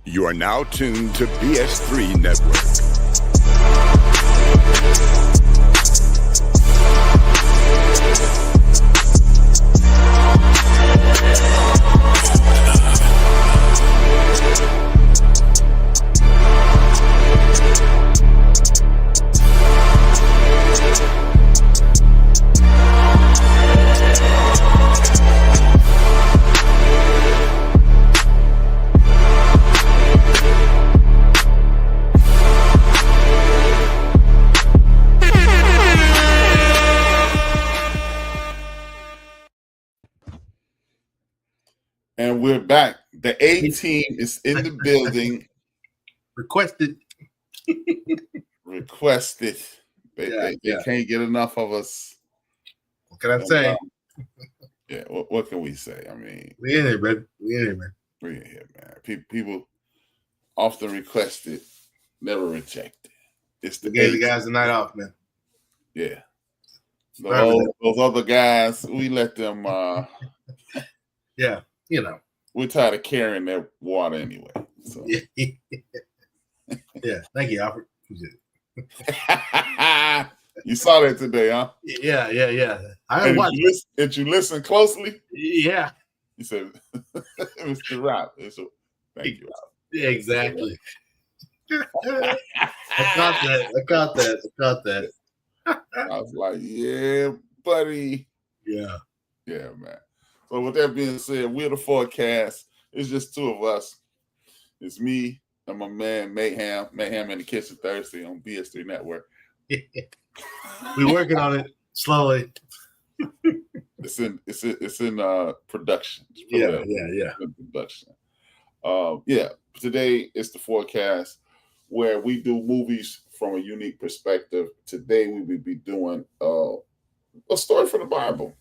You are now tuned to BS3 Network. And we're back. The A team is in the building. Requested. They can't get enough of us. What can I say? What can we say? I mean, we in here, man. We in here, man. People often requested, never rejected. It's the gave the guys the night off, man. Yeah. Those other guys, we let them. Yeah. You know, we're tired of carrying that water anyway. So. Yeah, thank you, Alfred. You saw that today, huh? Yeah. Did you listen closely? Yeah. You said, Mr. Rob. Thank you, Rob. Yeah, exactly. I got that. I was like, yeah, buddy. Yeah, man. So with that being said, we're the Fourcast. It's just two of us. It's me and my man Mayhem in the Kitchen Thursday on BS3 Network. We're working on it slowly. It's in production. Yeah. In production. Today it's the Fourcast where we do movies from a unique perspective. Today we will be doing a story from the Bible.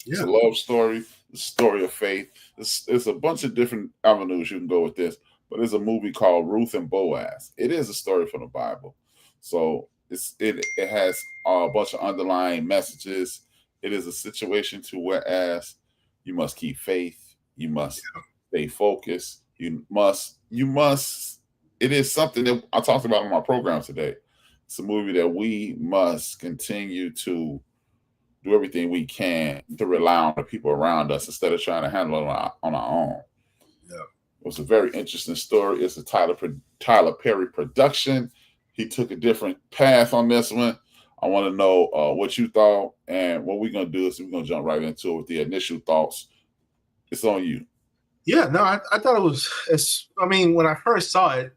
It's a love story, a story of faith. It's a bunch of different avenues you can go with this, but it's a movie called Ruth and Boaz. It is a story from the Bible. So it has a bunch of underlying messages. It is a situation to whereas you must keep faith, you must stay focused, you must. It is something that I talked about on my program today. It's a movie that we must continue to do everything we can to rely on the people around us instead of trying to handle it on our own. Yeah, it was a very interesting story. It's a Tyler Perry production. He took a different path on this one. I want to know what you thought, and what we're going to do is we're going to jump right into it with the initial thoughts. It's on you. Yeah, no, I thought it was. When I first saw it,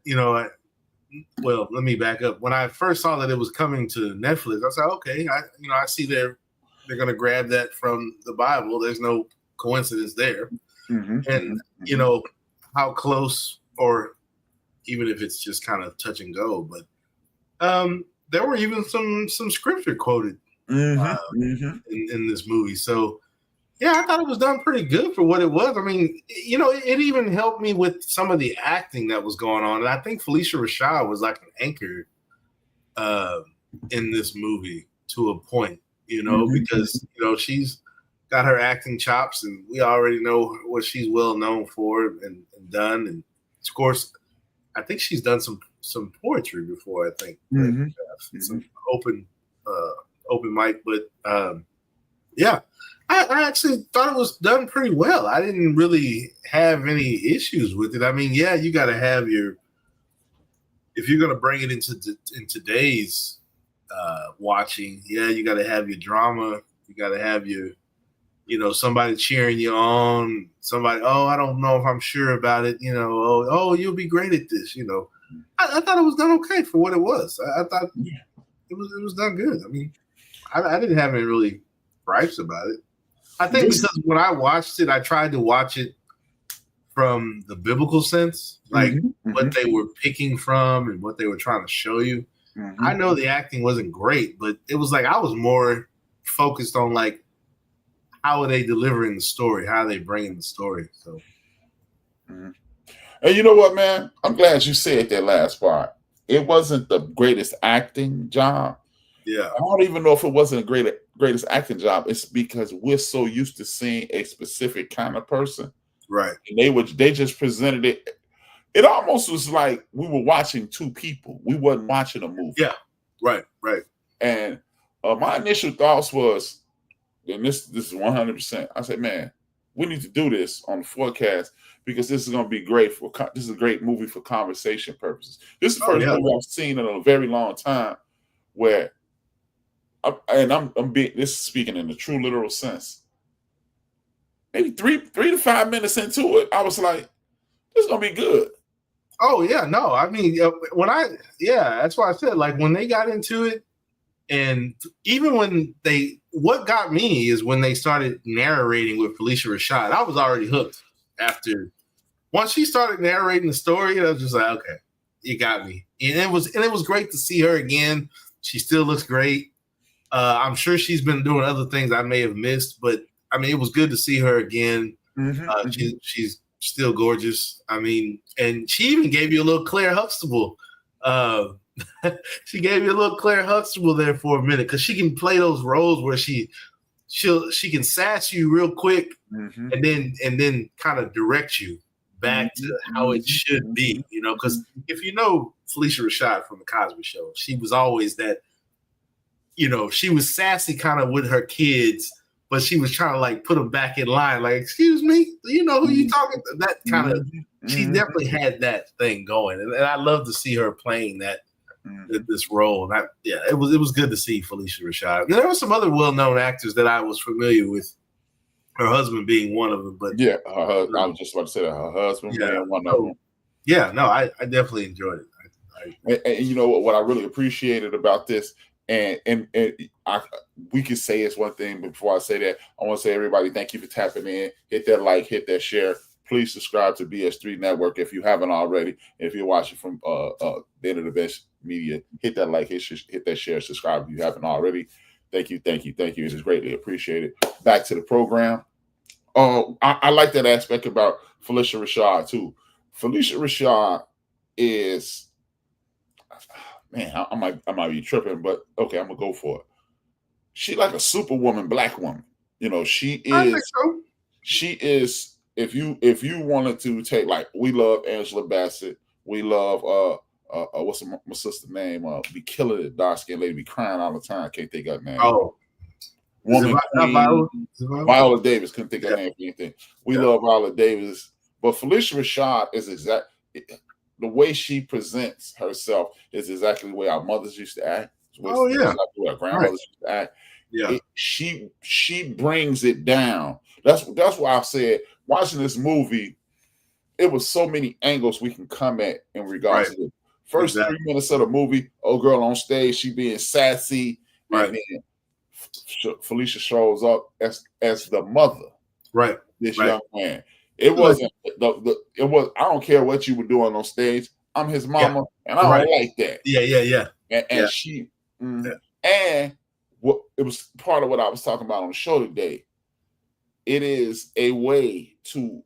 let me back up. When I first saw that it was coming to Netflix, I said, okay, I see they're going to grab that from the Bible. There's no coincidence there. Mm-hmm. And, how close, or even if it's just kind of touch and go, but there were even some scripture quoted in this movie. So, yeah, I thought it was done pretty good for what it was. I mean, it even helped me with some of the acting that was going on. And I think Phylicia Rashad was like an anchor in this movie to a point. Because, she's got her acting chops, and we already know what she's well known for and done. And of course, I think she's done some poetry before, I think. Some open mic. But I actually thought it was done pretty well. I didn't really have any issues with it. I mean, you got to have if you're going to bring it in today's watching, you got to have your drama. You got to have your, somebody cheering you on. Somebody, I don't know if I'm sure about it. You'll be great at this. I thought it was done okay for what it was. I thought it was done good. I mean, I didn't have any really gripes about it. I think because when I watched it, I tried to watch it from the biblical sense, like what they were picking from and what they were trying to show you. Mm-hmm. I know the acting wasn't great, but it was like I was more focused on like how are they delivering the story, how are they bringing the story. So, and you know what, man? I'm glad you said that last part. It wasn't the greatest acting job. Yeah, I don't even know if it wasn't a greatest acting job. It's because we're so used to seeing a specific kind of person, right? And they just presented it. it almost was like we were watching two people. We wasn't watching a movie. Yeah, right. And my initial thoughts was, and this is 100%. I said, man, we need to do this on the Fourcast because this is going to be great this is a great movie for conversation purposes. This is the first movie I've seen in a very long time where, this is speaking in the true literal sense. Maybe 3 to 5 minutes into it, I was like, this is going to be good. Oh yeah, no, I mean, that's why I said, like, when they got into it, and even when what got me is when they started narrating with Phylicia Rashad. I was already hooked once she started narrating the story. I was just like, okay, you got me. And it was great to see her again. She still looks great. I'm sure she's been doing other things I may have missed, but I mean, it was good to see her again. She's still gorgeous. I mean, and she even gave you a little Claire Huxtable. She gave you a little Claire Huxtable there for a minute because she can play those roles where she can sass you real quick and then kind of direct you back to how it should be. You know, because if you know Phylicia Rashad from the Cosby Show, she was always that. You know, she was sassy kind of with her kids, but she was trying to like put them back in line. Like, excuse me, you know who you talking to? That kind of, she definitely had that thing going, and I love to see her playing this role. And it was good to see Phylicia Rashad. There were some other well-known actors that I was familiar with. Her husband being one of them, but yeah, I was just about to say that her husband being one of them. Yeah, no, I definitely enjoyed it. And you know what I really appreciated about this. And we can say it's one thing, but before I say that, I want to say, everybody, thank you for tapping in. Hit that like, hit that share. Please subscribe to BS3 Network if you haven't already. And if you're watching from the end of the best media, hit that like, hit that share, subscribe if you haven't already. Thank you. It is greatly appreciated. Back to the program. I like that aspect about Phylicia Rashad too. Phylicia Rashad is. Man, I might be tripping, but okay, I'm gonna go for it. She like a superwoman, black woman. You know, she is. I think so. She is. If you wanted to take, like, we love Angela Bassett. We love what's my sister's name? Be killing it, dark skinned lady, be crying all the time. Can't think of her name. Oh, woman. Viola Davis. Couldn't think of her name for anything. We love Viola Davis, but Phylicia Rashad is the way she presents herself is exactly the way our mothers used to act. Exactly the way our grandmothers used to act. Yeah, she brings it down. That's why I said, watching this movie, it was so many angles we can come at in regards to the first 3 minutes of the movie. Old girl on stage, she being sassy, and then Phylicia shows up as the mother. Right. This young man. It wasn't it was. I don't care what you were doing on stage. I'm his mama, and I don't like that. Yeah. And she, and what it was part of what I was talking about on the show today. It is a way to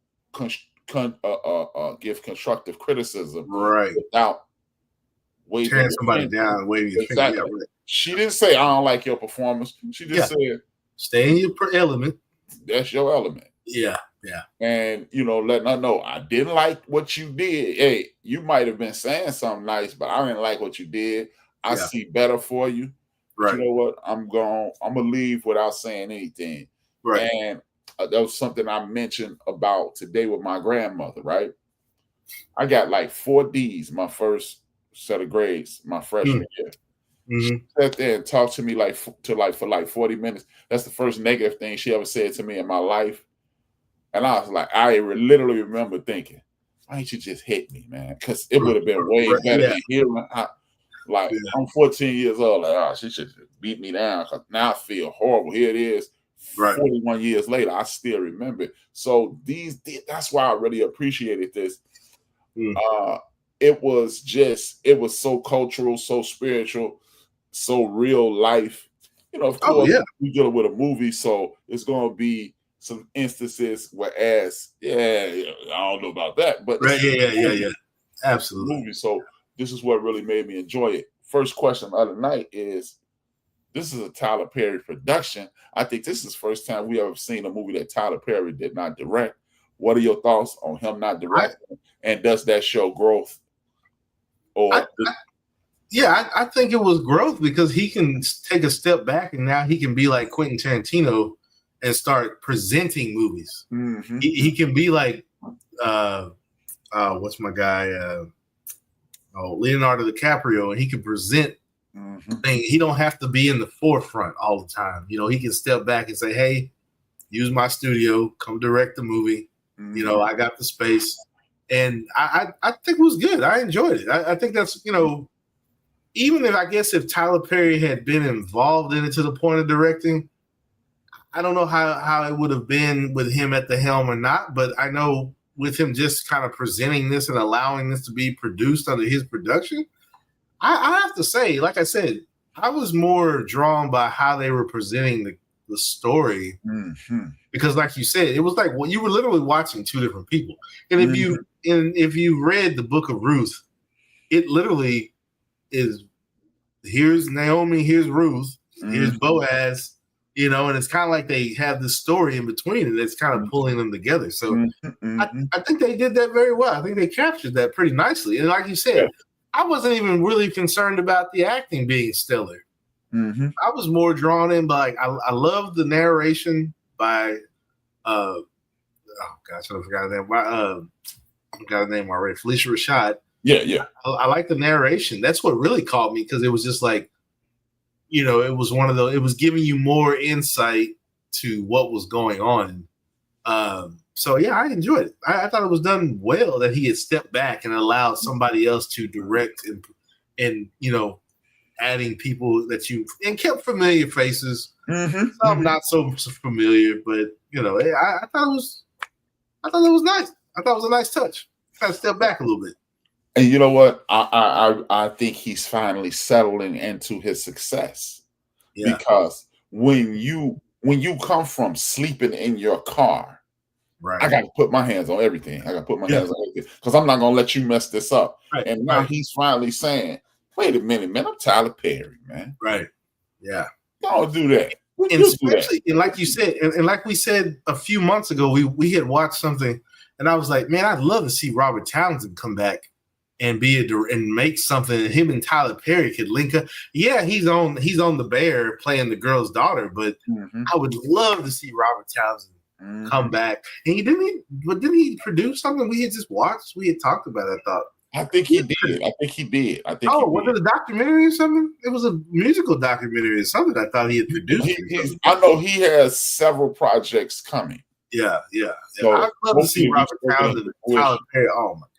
give constructive criticism, without tearing somebody down, waving your finger. Yeah, She didn't say, "I don't like your performance." She just said, "Stay in your element." That's your element. Yeah. And, you know, letting her know, I didn't like what you did. Hey, you might have been saying something nice, but I didn't like what you did. I see better for you. Right. You know what? I'm gonna leave without saying anything. Right. And that was something I mentioned about today with my grandmother, right? I got like 4 D's my first set of grades, my freshman year. She sat there and talked to me for 40 minutes. That's the first negative thing she ever said to me in my life. And I was like, I literally remember thinking, why didn't you just hit me, man? Because it would have been way better than hearing. I'm 14 years old. Like, she should beat me down. Because now I feel horrible. Here it is, 41 years later. I still remember it. So that's why I really appreciated this. It was so cultural, so spiritual, so real life. You know, of course, we're dealing with a movie, so it's going to be some instances whereas, I don't know about that, but absolutely. Movie. So this is what really made me enjoy it. First question the other night is, this is a Tyler Perry production. I think this is the first time we ever seen a movie that Tyler Perry did not direct. What are your thoughts on him not directing? And does that show growth? Or I think it was growth because he can take a step back and now he can be like Quentin Tarantino and start presenting movies. Mm-hmm. He can be like what's my guy? Leonardo DiCaprio, and he can present things. He don't have to be in the forefront all the time. You know, he can step back and say, "Hey, use my studio, come direct the movie." Mm-hmm. You know, I got the space, and I think it was good. I enjoyed it. I think that's, you know, even if Tyler Perry had been involved in it to the point of directing, I don't know how it would have been with him at the helm or not, but I know with him just kind of presenting this and allowing this to be produced under his production, I have to say, like I said, I was more drawn by how they were presenting the story, because, like you said, it was like you were literally watching two different people. And if you read the Book of Ruth, it literally is, here's Naomi, here's Ruth, here's Boaz. You know, and it's kind of like they have this story in between, and it's kind of pulling them together. So I think they did that very well. I think they captured that pretty nicely. And like you said, I wasn't even really concerned about the acting being stellar. I was more drawn in by, like, I love the narration by, I forgot the name. I forgot the name already. Phylicia Rashad. Yeah. I like the narration. That's what really caught me, because it was just like, you know, it was one of those, it was giving you more insight to what was going on. So yeah, I enjoyed it. I thought it was done well that he had stepped back and allowed somebody else to direct and you know, adding people that and kept familiar faces. Some not so familiar, but you know, I thought it was nice. I thought it was a nice touch. Kind of step back a little bit. And you know what? I think he's finally settling into his success. Yeah. Because when you come from sleeping in your car, right, I got to put my hands on everything. I got to put my hands on everything, because I'm not going to let you mess this up. Right. And now he's finally saying, wait a minute, man, I'm Tyler Perry, man. Right. Yeah. Don't do that. And especially, and like you said, and like we said a few months ago, we had watched something, and I was like, man, I'd love to see Robert Townsend come back and and make something. Him and Tyler Perry could link up. Yeah, he's on the Bear playing the girl's daughter, but I would love to see Robert Townsend come back. And didn't he produce something we had just watched? We had talked about it, I thought. I think he did. Was it a documentary or something? It was a musical documentary or something. I thought he had produced. I know he has several projects coming. Yeah. So I'd love to see Robert Townsend and Tyler Perry. Oh my gosh.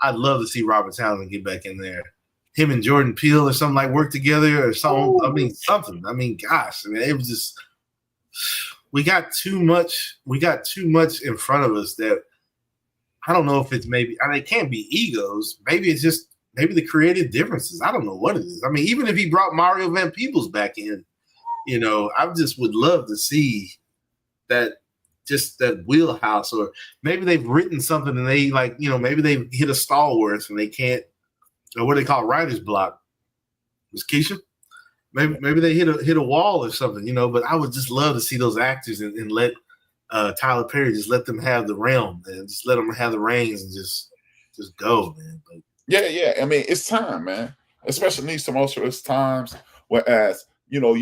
I'd love to see Robert Townsend get back in there. Him and Jordan Peele or something, like, work together or something. Ooh. I mean, something. I mean, gosh, man, it was just, we got too much in front of us that I don't know if it's it can't be egos. Maybe it's just the creative differences. I don't know what it is. I mean, even if he brought Mario Van Peebles back in, you know, I just would love to see that wheelhouse, or maybe they've written something and they, like, you know, maybe they've hit a stalwart and they can't, or what they call writer's block. Was Keisha? Maybe they hit a wall or something, you know, but I would just love to see those actors and let Tyler Perry just let them have the realm and just let them have the reins and just go, man. But, yeah. I mean, it's time, man. Especially in these tumultuous times, whereas, you know,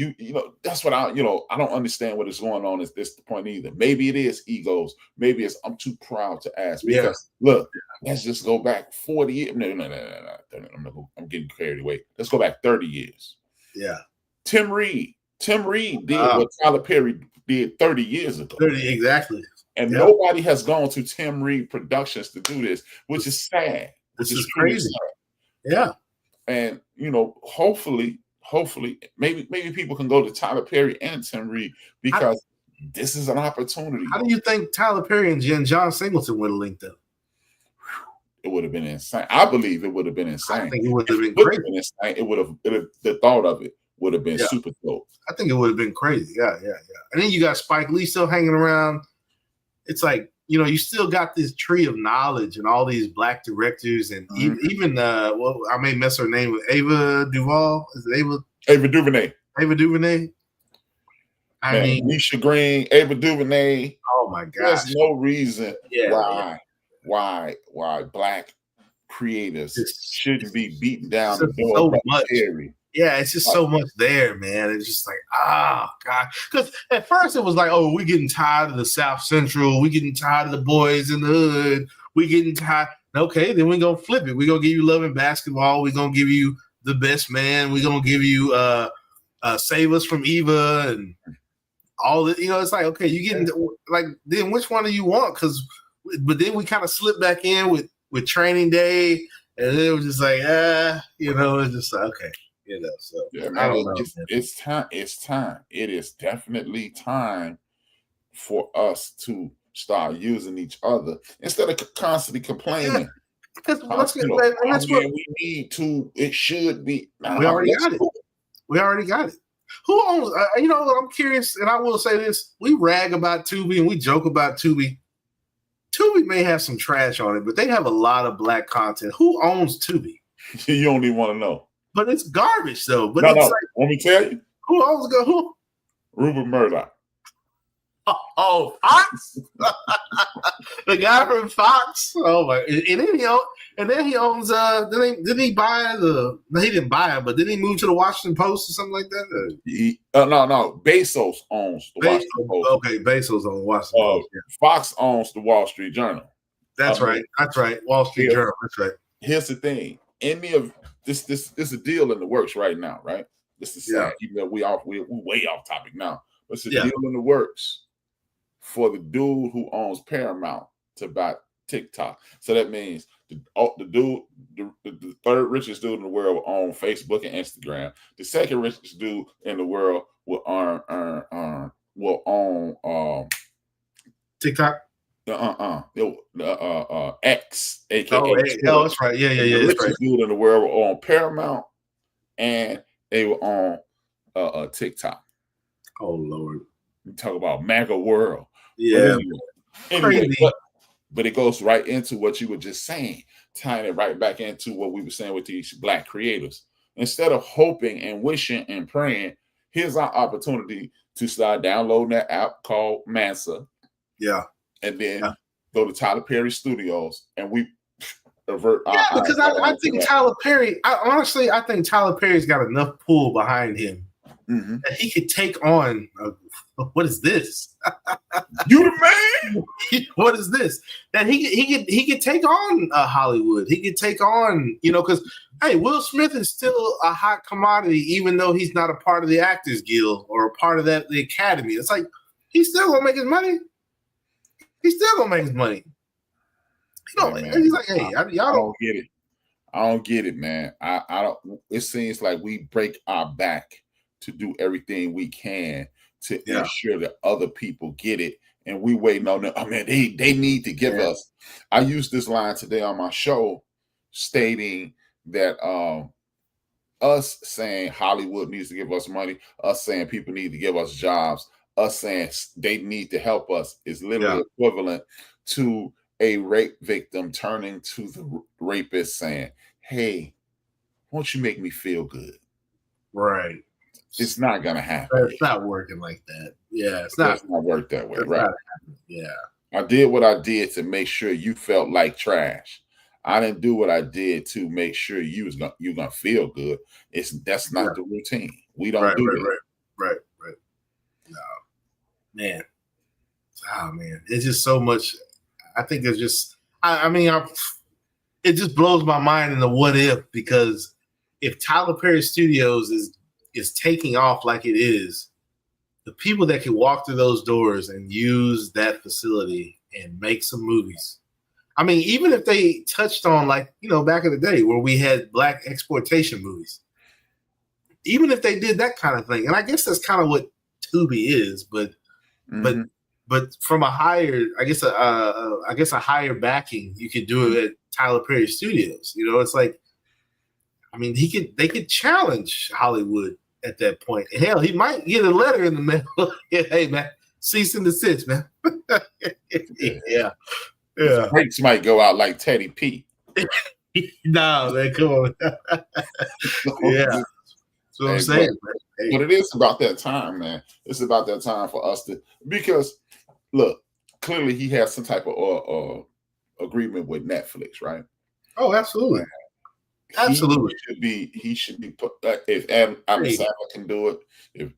that's what I don't understand what is going on at this point either. Maybe it is egos. Maybe it's I'm too proud to ask. Because look, let's just go back 40 years. No. I'm getting carried away. Let's go back 30 years. Yeah. Tim Reed did what Tyler Perry did 30 years ago. 30, exactly. And nobody has gone to Tim Reed Productions to do this, which is sad. Which is crazy. Sad. Yeah. And, you know, hopefully, maybe people can go to Tyler Perry and Tim Reed, because this is an opportunity. How do you think Tyler Perry and John Singleton would have linked up? It would have been insane. I believe it would have been insane. I think it would have been crazy. The thought of it would have been super dope. I think it would have been crazy. Yeah. And then you got Spike Lee still hanging around. It's like, you know, you still got this tree of knowledge and all these black directors, and even I may mess her name with Ava DuVall. Is it Ava? Ava DuVernay. Ava DuVernay. I mean, Misha Green, Ava DuVernay. Oh my gosh. There's no reason why black creators shouldn't be beaten down the door so by much. Terry. Yeah, it's just so much there, man. It's just like, God. Because at first it was like, oh, we're getting tired of the South Central. We're getting tired of the boys in the hood. We're getting tired. Okay, then we're going to flip it. We're going to give you Love and Basketball. We're going to give you The Best Man. We're going to give you Save Us from Eva and all that. It's like, okay, you getting like, then which one do you want? But then we kind of slipped back in with Training Day. And it was just like, it's just like, okay. So man, I don't know. It's time. It's time. It is definitely time for us to start using each other instead of constantly complaining. Because we need to. It should be. We already got it. We already got it. Who owns? I'm curious, and I will say this: we rag about Tubi and we joke about Tubi. Tubi may have some trash on it, but they have a lot of black content. Who owns Tubi? You don't even want to know. But it's garbage, though. But no. Like, let me tell you. Who owns who? Rupert Murdoch. Oh, Fox. The guy from Fox. Oh my! And then he owns. Didn't he buy the? No, he didn't buy it, but didn't he move to the Washington Post or something like that? No. Bezos owns the Washington Post. Okay, Bezos owns Washington Post. Yeah. Fox owns the Wall Street Journal. That's right. That's right. Wall Street Journal. That's right. Here's the thing. This is a deal in the works right now, right? This is sad, even though we're way off topic now. But it's a deal in the works for the dude who owns Paramount to buy TikTok. So that means the third richest dude in the world will own Facebook and Instagram. The second richest dude in the world will own TikTok. X, aka that's right. Yeah. The richest dude in the world will own Paramount, and they will own TikTok. Oh Lord, you talk about MAGA world. Yeah, anyway, but it goes right into what you were just saying, tying it right back into what we were saying with these black creators. Instead of hoping and wishing and praying, here's our opportunity to start downloading that app called Mansa. Yeah. And then go to Tyler Perry Studios, and we avert. Because I think Tyler Perry. I think Tyler Perry's got enough pull behind him that he could take on. What is this? You the man. What is this? That he could take on Hollywood. He could take on because hey, Will Smith is still a hot commodity, even though he's not a part of the Actors Guild or a part of the Academy. It's like he's still gonna make his money. He's still gonna make his money. He's like, hey, y'all don't get it. I don't get it, man. I don't. It seems like we break our back to do everything we can to ensure that other people get it, and we waiting on them. I mean, they need to give us. I used this line today on my show, stating that us saying Hollywood needs to give us money, us saying people need to give us jobs, us saying they need to help us is literally equivalent to a rape victim turning to the rapist saying, hey, won't you make me feel good? Right. It's not going to happen. It's not working like that. Yeah, it's not work that way, right? Yeah. I did what I did to make sure you felt like trash. I didn't do what I did to make sure you're gonna feel good. That's not the routine. We don't do that. Right. No. Man. Oh man. It's just so much. I think it's just it just blows my mind in the what if, because if Tyler Perry Studios is taking off like it is, the people that can walk through those doors and use that facility and make some movies. I mean, even if they touched on back in the day where we had black exploitation movies, even if they did that kind of thing, and I guess that's kind of what Tubi is, but from a higher, I guess a higher backing, you could do it at Tyler Perry Studios. It's like, I mean, they could challenge Hollywood at that point. And hell, he might get a letter in the mail. Hey man, cease and desist, man. Yeah. Breaks might go out like Teddy P. No, man, come on. Yeah. That's what I'm saying, man. But it is about that time, man. It's about that time for us to, because look, clearly he has some type of agreement with Netflix, right? Oh, absolutely. Absolutely. He should be put. If Adam Sandler can do it,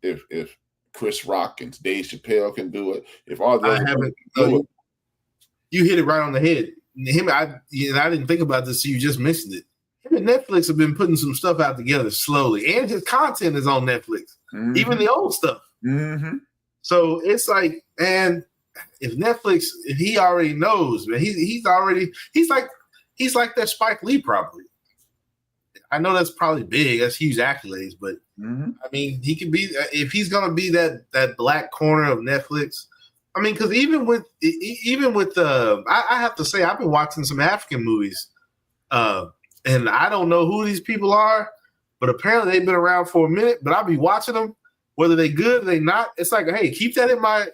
if Chris Rock and Dave Chappelle can do it, if all the other people can do it, you hit it right on the head. I didn't think about this. So you just mentioned it. Him and Netflix have been putting some stuff out together slowly, and his content is on Netflix, even the old stuff. Mm-hmm. So it's like, and if Netflix, if he already knows, man, he's like that Spike Lee probably. I know that's probably big, that's huge accolades, but I mean, he could be, if he's gonna be that black corner of Netflix. I mean, because even with I have to say, I've been watching some African movies, and I don't know who these people are, but apparently they've been around for a minute. But I'll be watching them, whether they good or they not. It's like, hey, keep that in my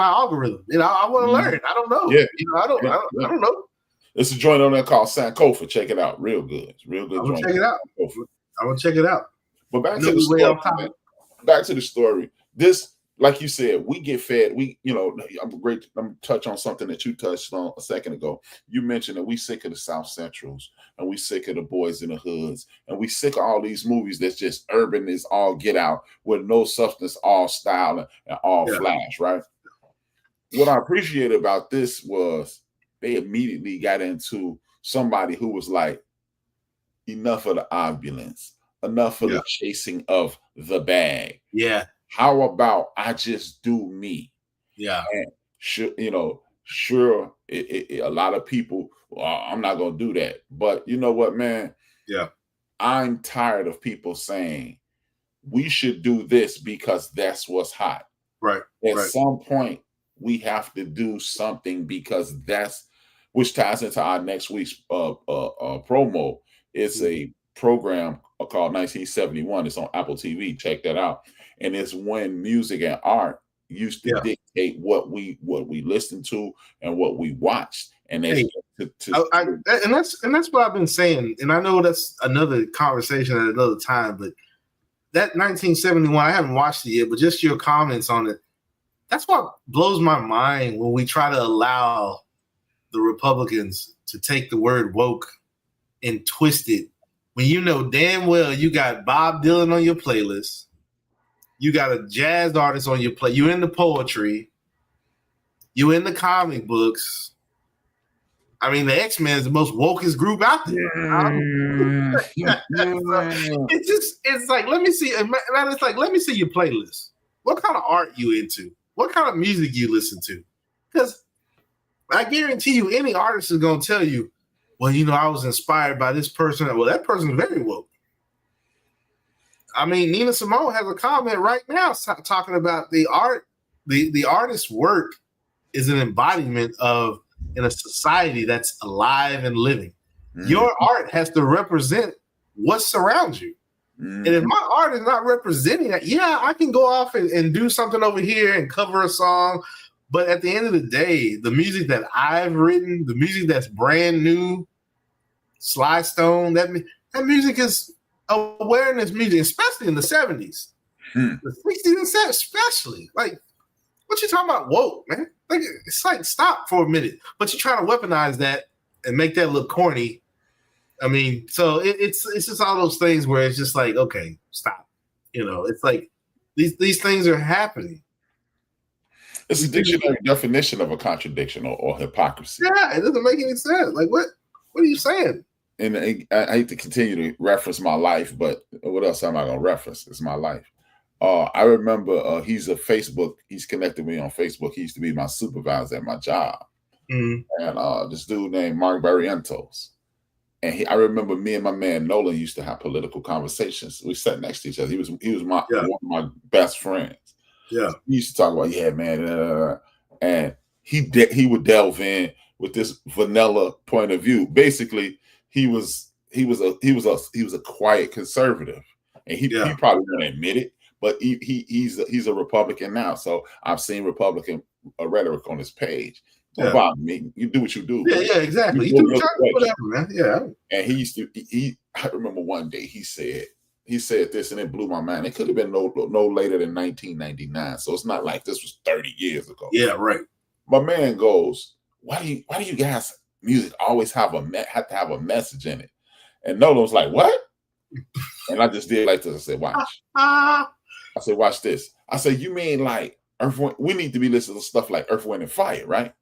algorithm. You know, I want to learn. I don't know. Yeah. You know, I don't know. It's a joint on there called Sankofa. Check it out. Real good. It's real good. I'm gonna check it out. I'm gonna check it out. But back to the story. Back to the story. This, like you said, we get fed. I'm touch on something that you touched on a second ago. You mentioned that we sick of the South Centrals, and we sick of the Boys in the Hoods, and we sick of all these movies that's just urban is all get out with no substance, all style and all flash, right? What I appreciated about this was they immediately got into somebody who was like, enough of the ambulance, enough of the chasing of the bag. Yeah. How about I just do me? Yeah. And sure, a lot of people, I'm not going to do that. But you know what, man? Yeah. I'm tired of people saying we should do this because that's what's hot. Right. At some point, we have to do something because that's, which ties into our next week's promo. It's a program called 1971. It's on Apple TV. Check that out. And it's when music and art used to dictate what we listened to and what we watched. And that's what I've been saying. And I know that's another conversation at another time. But that 1971, I haven't watched it yet. But just your comments on it, that's what blows my mind when we try to allow the Republicans to take the word woke and twist it when you know damn well you got Bob Dylan on your playlist. You got a jazz artist on your play. You in the poetry. You in the comic books. I mean, the X-Men is the most wokest group out there. It's like, let me see. It's like, let me see your playlist. What kind of art you into? What kind of music you listen to? Because I guarantee you, any artist is going to tell you, well, you know, I was inspired by this person. Well, that person is very woke. I mean, Nina Simone has a comment right now talking about the art. The artist's work is an embodiment of in a society that's alive and living. Mm-hmm. Your art has to represent what surrounds you. Mm-hmm. And if my art is not representing that, I can go off and do something over here and cover a song. But at the end of the day, the music that I've written, the music that's brand new, Sly Stone, that music is awareness music, especially in the 70s. The 60s and 70s, especially. Like, what you talking about woke, man? Like, it's like, stop for a minute. But you're trying to weaponize that and make that look corny. I mean, so it's just all those things where it's just like, okay, stop. You know, it's like these things are happening. It's a dictionary definition of a contradiction or hypocrisy. Yeah, it doesn't make any sense. Like, what are you saying? And I hate to continue to reference my life, but what else am I going to reference? It's my life. I remember he's connected me on Facebook. He used to be my supervisor at my job. Mm-hmm. And this dude named Mark Barrientos. And I remember me and my man Nolan used to have political conversations. We sat next to each other. He was one of my best friends. Yeah, he used to talk about, man, and he would delve in with this vanilla point of view. Basically, he was a quiet conservative, and he probably won't admit it, but he's a Republican now. So I've seen Republican rhetoric on his page. Don't bother me. You do what you do. Yeah, exactly. You do whatever, man. Yeah. And I remember one day he said, he said this, and it blew my mind. It could have been no later than 1999, so it's not like this was 30 years ago. Yeah, right. My man goes, why do you guys music always have to have a message in it? And Nolan was like, what? And I just did like this. I said, watch. I said, watch this. I said, you mean like Earth, Wind? We need to be listening to stuff like Earth, Wind, and Fire, right?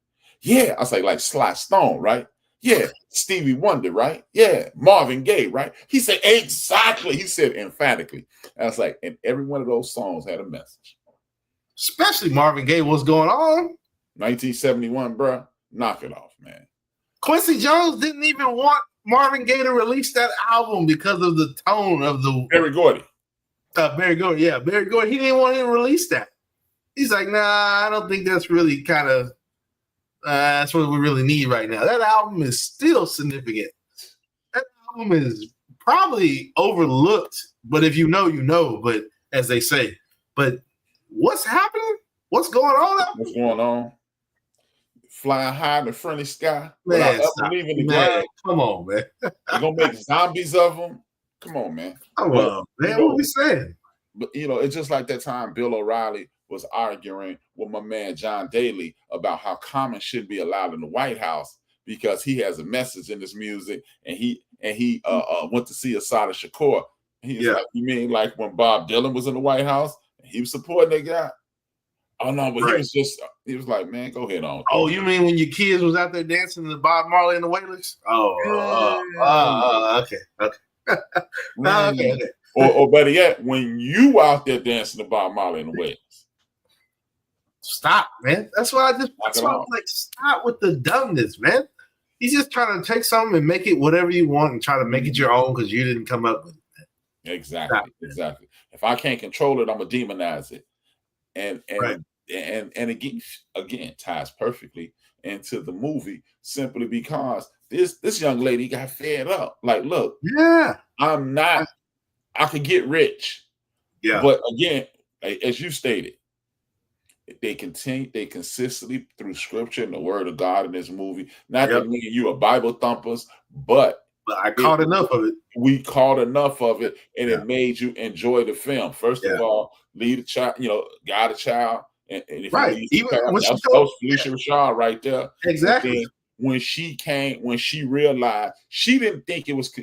Yeah. I say like Sly Stone, right? Yeah. Stevie Wonder, right? Yeah. Marvin Gaye, right? He said, exactly. He said emphatically. And I was like, and every one of those songs had a message. Especially Marvin Gaye, what's going on? 1971, bro. Knock it off, man. Quincy Jones didn't even want Marvin Gaye to release that album because of the tone of the Berry Gordy. Berry Gordy, yeah. Berry Gordy, he didn't want him to release that. He's like, nah, I don't think that's really kind of that's what we really need right now. That album is still significant. That album is probably overlooked, but if you know, you know, but as they say. But what's happening? What's going on? What's going on? Flying high in the friendly sky. Man, leaving the ground. Come on, man. You're going to make zombies of them? Come on, man. Come on, man. What are we saying? But, it's just like that time Bill O'Reilly was arguing with my man John Daly about how Common should be allowed in the White House because he has a message in his music, and he went to see Asada Shakur. He's like, you mean like when Bob Dylan was in the White House and he was supporting that guy? Oh no, but he was like, man, go ahead on. Oh, you mean when your kids was out there dancing to Bob Marley and the Wailers? Okay. Okay. Or better yet, when you out there dancing to Bob Marley and the Wailers. Stop, man. That's why I'm like, stop with the dumbness, man. He's just trying to take something and make it whatever you want and try to make it your own because you didn't come up with it. Exactly. Stop. Exactly. If I can't control it, I'm gonna demonize it. And again ties perfectly into the movie simply because this young lady got fed up. Like, look, yeah, I could get rich. Yeah. But again, as you stated, they consistently through scripture and the word of God in this movie. Not that me and you are Bible thumpers, but I caught enough of it. We caught enough of it, and it made you enjoy the film. First of all, lead a child, guide a child, and if even when that was Phylicia Rashad right there. Exactly. When she realized, she didn't think it was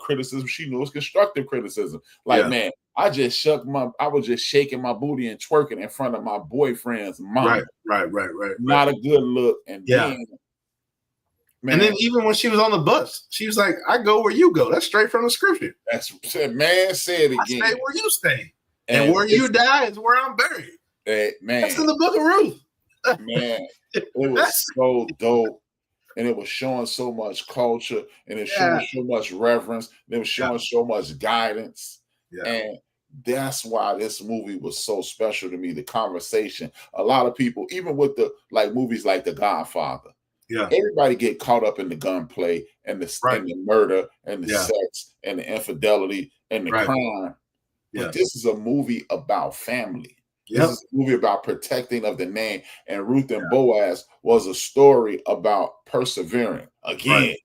criticism. She knew it was constructive criticism. Like, man, I was just shaking my booty and twerking in front of my boyfriend's mom. Right. Not a good look. And then, man, and then even when she was on the bus, she was like, I go where you go. That's straight from the scripture. That's man said again. I stay where you stay. And where you die is where I'm buried. Man. That's in the book of Ruth. Man, it was so dope. And it was showing so much culture, and it showing so much reverence, and it was showing so much guidance. Yeah. And that's why this movie was so special to me. The conversation. A lot of people, even with the movies like The Godfather, everybody get caught up in the gunplay and the murder and the sex and the infidelity and the crime. But this is a movie about family. This is a movie about protecting of the name. And Ruth and Boaz was a story about persevering. Again,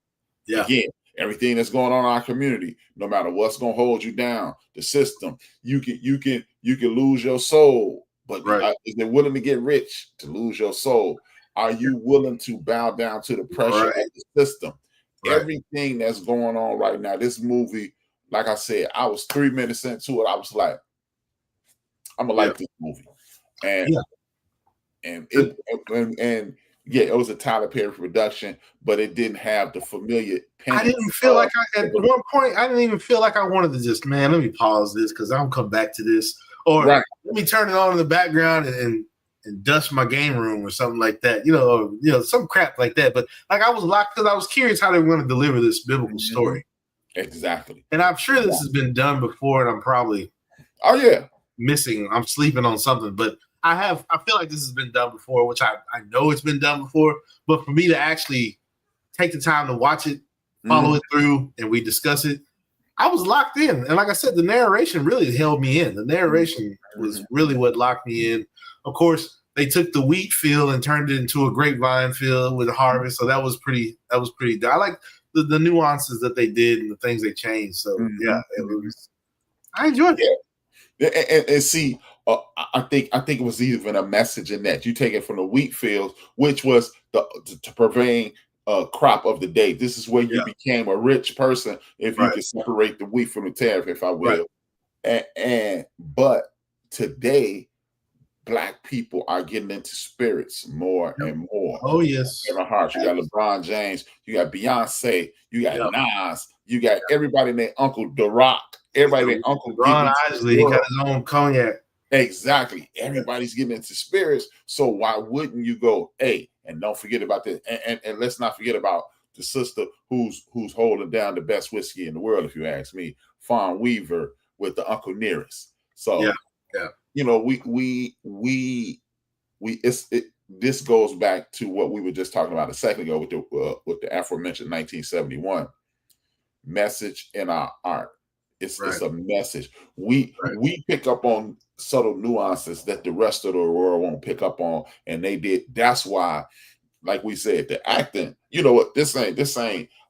everything that's going on in our community, no matter what's going to hold you down, the system, you can lose your soul. But is it willing to get rich to lose your soul? Are you willing to bow down to the pressure of the system? Everything that's going on right now, this movie, like I said, I was 3 minutes into it. I was like, I'm gonna like this movie, and it was a Tyler Perry production, but it didn't have the familiar. I didn't feel like at one point I didn't even feel like I wanted to just let me pause this because I'll come back to this, or let me turn it on in the background and dust my game room or something like that, or some crap like that. But I was locked because I was curious how they were going to deliver this biblical story. Exactly, and I'm sure this has been done before, and I'm probably I'm sleeping on something, but I feel like this has been done before, which I know it's been done before, but for me to actually take the time to watch it, follow it through, and we discuss it, I was locked in. And like I said, the narration really held me in. The narration was really what locked me in. Of course, they took the wheat field and turned it into a grapevine field with a harvest. So that was pretty I like the nuances that they did and the things they changed. So it was I enjoyed it. And see, I think it was even a message in that you take it from the wheat fields, which was to purveying crop of the day. This is where you became a rich person if you could separate the wheat from the tariff, if I will. But today, Black people are getting into spirits more and more. Oh yes, Kevin Hart, you got LeBron James, you got Beyonce, you got Nas, you got everybody named Uncle The Rock, everybody named Uncle Ron Isley. He got his own cognac. Exactly. Everybody's getting into spirits. So why wouldn't you go, hey, and don't forget about this, and let's not forget about the sister who's holding down the best whiskey in the world, if you ask me, Fawn Weaver with the Uncle Nearest. So you know, this goes back to what we were just talking about a second ago with the aforementioned 1971 message in our art. It's a message. We pick up on subtle nuances that the rest of the world won't pick up on, and they did. That's why, like we said, the acting. You know what? This ain't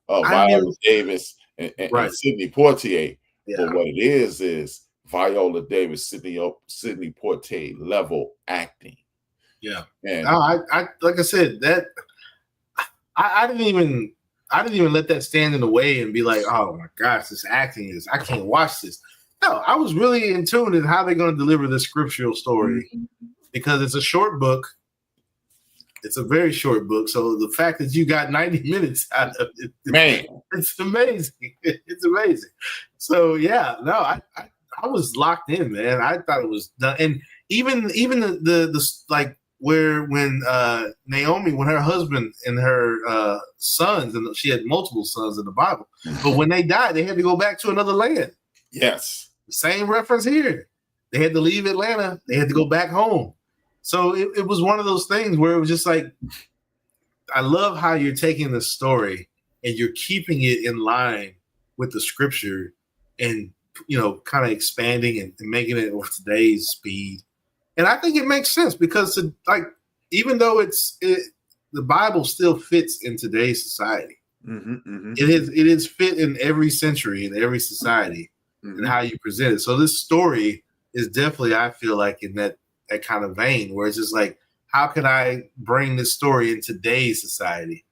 Viola Davis and Sidney Poitier. But what it is Viola Davis, Sidney Poitier level acting. Yeah, and I like I said that I didn't even let that stand in the way and be like, oh my gosh, this acting is, I can't watch this. No, I was really in tune in how they're going to deliver this scriptural story because it's a short book. It's a very short book. So the fact that you got 90 minutes out of it, man, it's amazing. It's amazing. So yeah, no, I was locked in, man. I thought it was done. And even the like when Naomi, when her husband and her sons, and she had multiple sons in the Bible, but when they died, they had to go back to another land. Yes. The same reference here. They had to leave Atlanta. They had to go back home. So it was one of those things where it was just like, I love how you're taking the story and you're keeping it in line with the scripture and, you know, kind of expanding and making it with today's speed. And I think it makes sense because, like, even though the Bible still fits in today's society, it is fit in every century, in every society, and how you present it. So this story is definitely, I feel like, in that kind of vein where it's just like, how can I bring this story in today's society?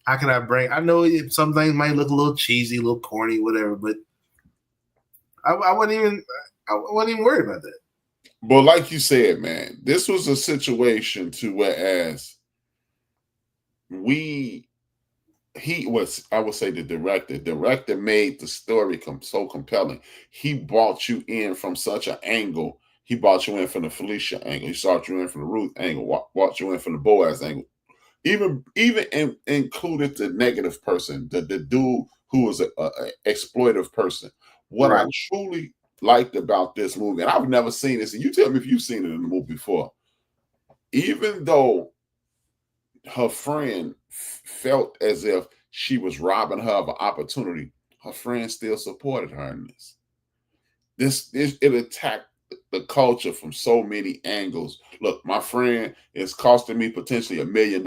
How can I know some things might look a little cheesy, a little corny, whatever, but I wasn't even worried about that. But like you said, man, this was a situation to whereas I would say the director made the story so compelling. He brought you in from such an angle. He brought you in from the Phylicia angle. He brought you in from the Ruth angle. Brought you in from the Boaz angle. Even included the negative person, the dude who was an exploitive person. What I truly liked about this movie, and I've never seen this, and you tell me if you've seen it in the movie before, even though her friend felt as if she was robbing her of an opportunity, her friend still supported her in this. It attacked the culture from so many angles. Look, my friend is costing me potentially $1 million.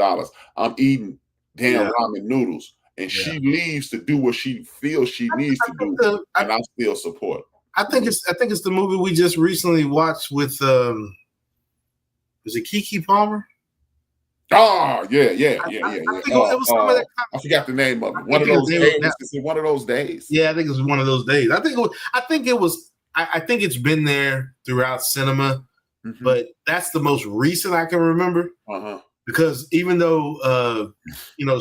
I'm eating damn ramen noodles, and she leaves to do what she feels she needs to do, and I still support her. I think it's the movie we just recently watched with was it Keke Palmer? Oh yeah. It was some of that I forgot the name of it. One of those days. One of those days. Yeah, I think it was one of those days. I think it's been there throughout cinema, but that's the most recent I can remember. Because even though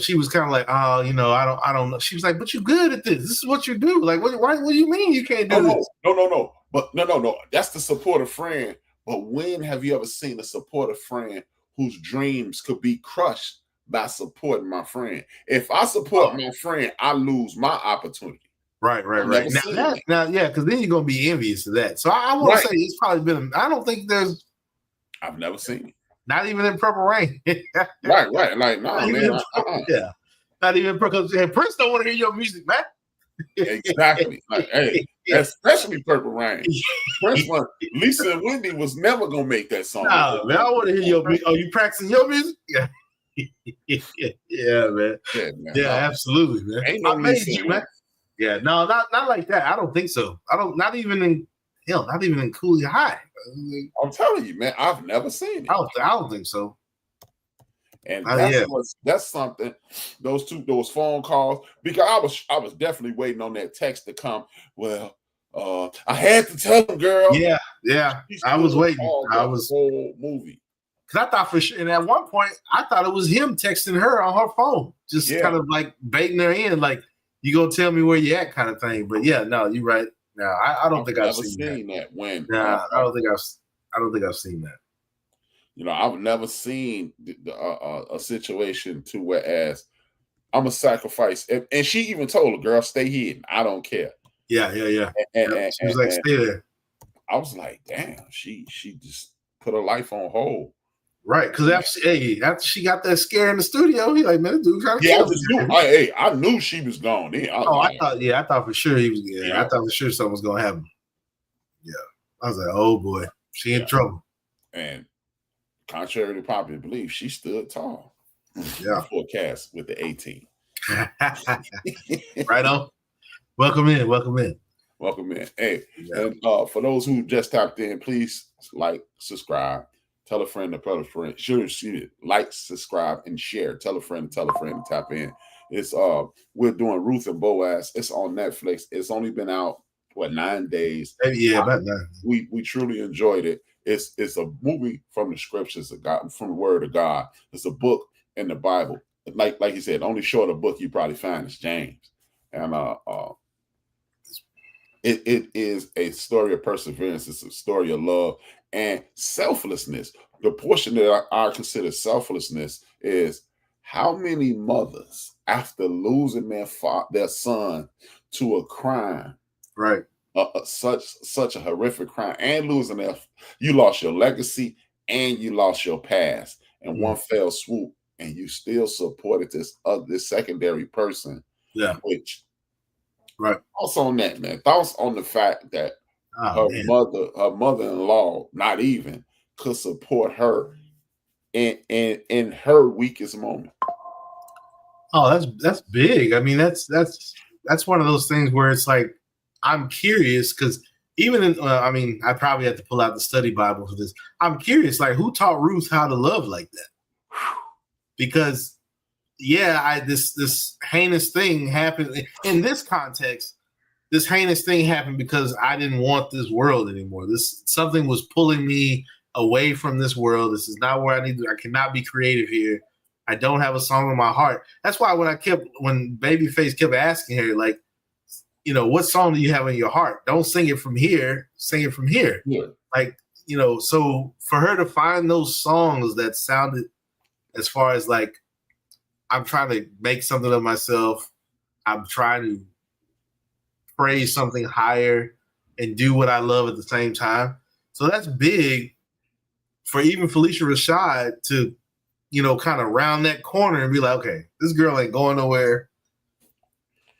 she was kind of like, oh, I don't know. She was like, but you're good at this. This is what you do. Like, what do you mean you can't do this? No. But no. That's the supportive friend. But when have you ever seen a supportive friend whose dreams could be crushed by supporting my friend? If I support my friend, I lose my opportunity. Right. Now, because then you're gonna be envious of that. So I want to say it's probably been. I don't think there's. I've never seen it. Not even in Purple Rain. Right. Like, no, man. Yeah. Not even because Prince don't want to hear your music, man. Exactly. Like, hey, especially Purple Rain. Prince one, Lisa and Wendy was never gonna make that song. No, man, I want to hear your music. Oh, you practicing your music? Yeah. Man. Yeah, absolutely, man. Ain't no man. Yeah, no, not like that. I don't think so. Not even in Hell, not even in Cooley High. I'm telling you, man, I've never seen it. I don't think so. And that's something. Those phone calls, because I was definitely waiting on that text to come. Well, I had to tell him, girl. Yeah. I was waiting. I was whole movie. Because I thought for sure, and at one point, I thought it was him texting her on her phone, just kind of like baiting her in, like, you gonna tell me where you at kind of thing. But yeah, no, you're right. No, I don't think I've seen that. I don't think I've seen that. You know, I've never seen a situation to whereas I'm a sacrifice, and she even told the girl, "Stay hidden. I don't care." Yeah. And she was like, "Stay there." I was like, "Damn, she just put her life on hold." Right, because after she got that scare in the studio, he like, man, dude trying to kill me. I knew she was gone. I thought for sure he was. I thought for sure something was gonna happen. Yeah, I was like, oh boy, she in trouble. And contrary to popular belief, she stood tall. Yeah, Fourcast with the 18. Right on. Welcome in. Hey, and for those who just tapped in, please like, subscribe. Tell a friend to tell a friend. Like, subscribe, and share. Tell a friend to tap in. It's we're doing Ruth and Boaz. It's on Netflix. It's only been out 9 days. Yeah, about 9. We truly enjoyed it. It's a movie from the scriptures of God, from the Word of God. It's a book in the Bible. Like you said, the only shorter book you probably find is James, and it is a story of perseverance. It's a story of love and selflessness. The portion that I consider selflessness is how many mothers, after losing their son to a crime, right, such a horrific crime, and losing you lost your legacy and you lost your past in one fell swoop, and you still supported this secondary person. Yeah, which right. Thoughts on that, man? Thoughts on the fact that her mother-in-law, not even could support her in her weakest moment. Oh, that's big. I mean, that's one of those things where it's like, I'm curious because even in, I mean, I probably have to pull out the study Bible for this. I'm curious, like, who taught Ruth how to love like that? Because this heinous thing happened in this context. This heinous thing happened because I didn't want this world anymore. Something was pulling me away from this world. This is not where I cannot be creative here. I don't have a song in my heart. That's why when Babyface kept asking her, like, you know, what song do you have in your heart? Don't sing it from here. Sing it from here. Yeah. Like, you know, so for her to find those songs that sounded, as far as like, I'm trying to make something of myself. I'm trying to praise something higher and do what I love at the same time. So that's big for even Phylicia Rashad to, you know, kind of round that corner and be like, okay, this girl ain't going nowhere.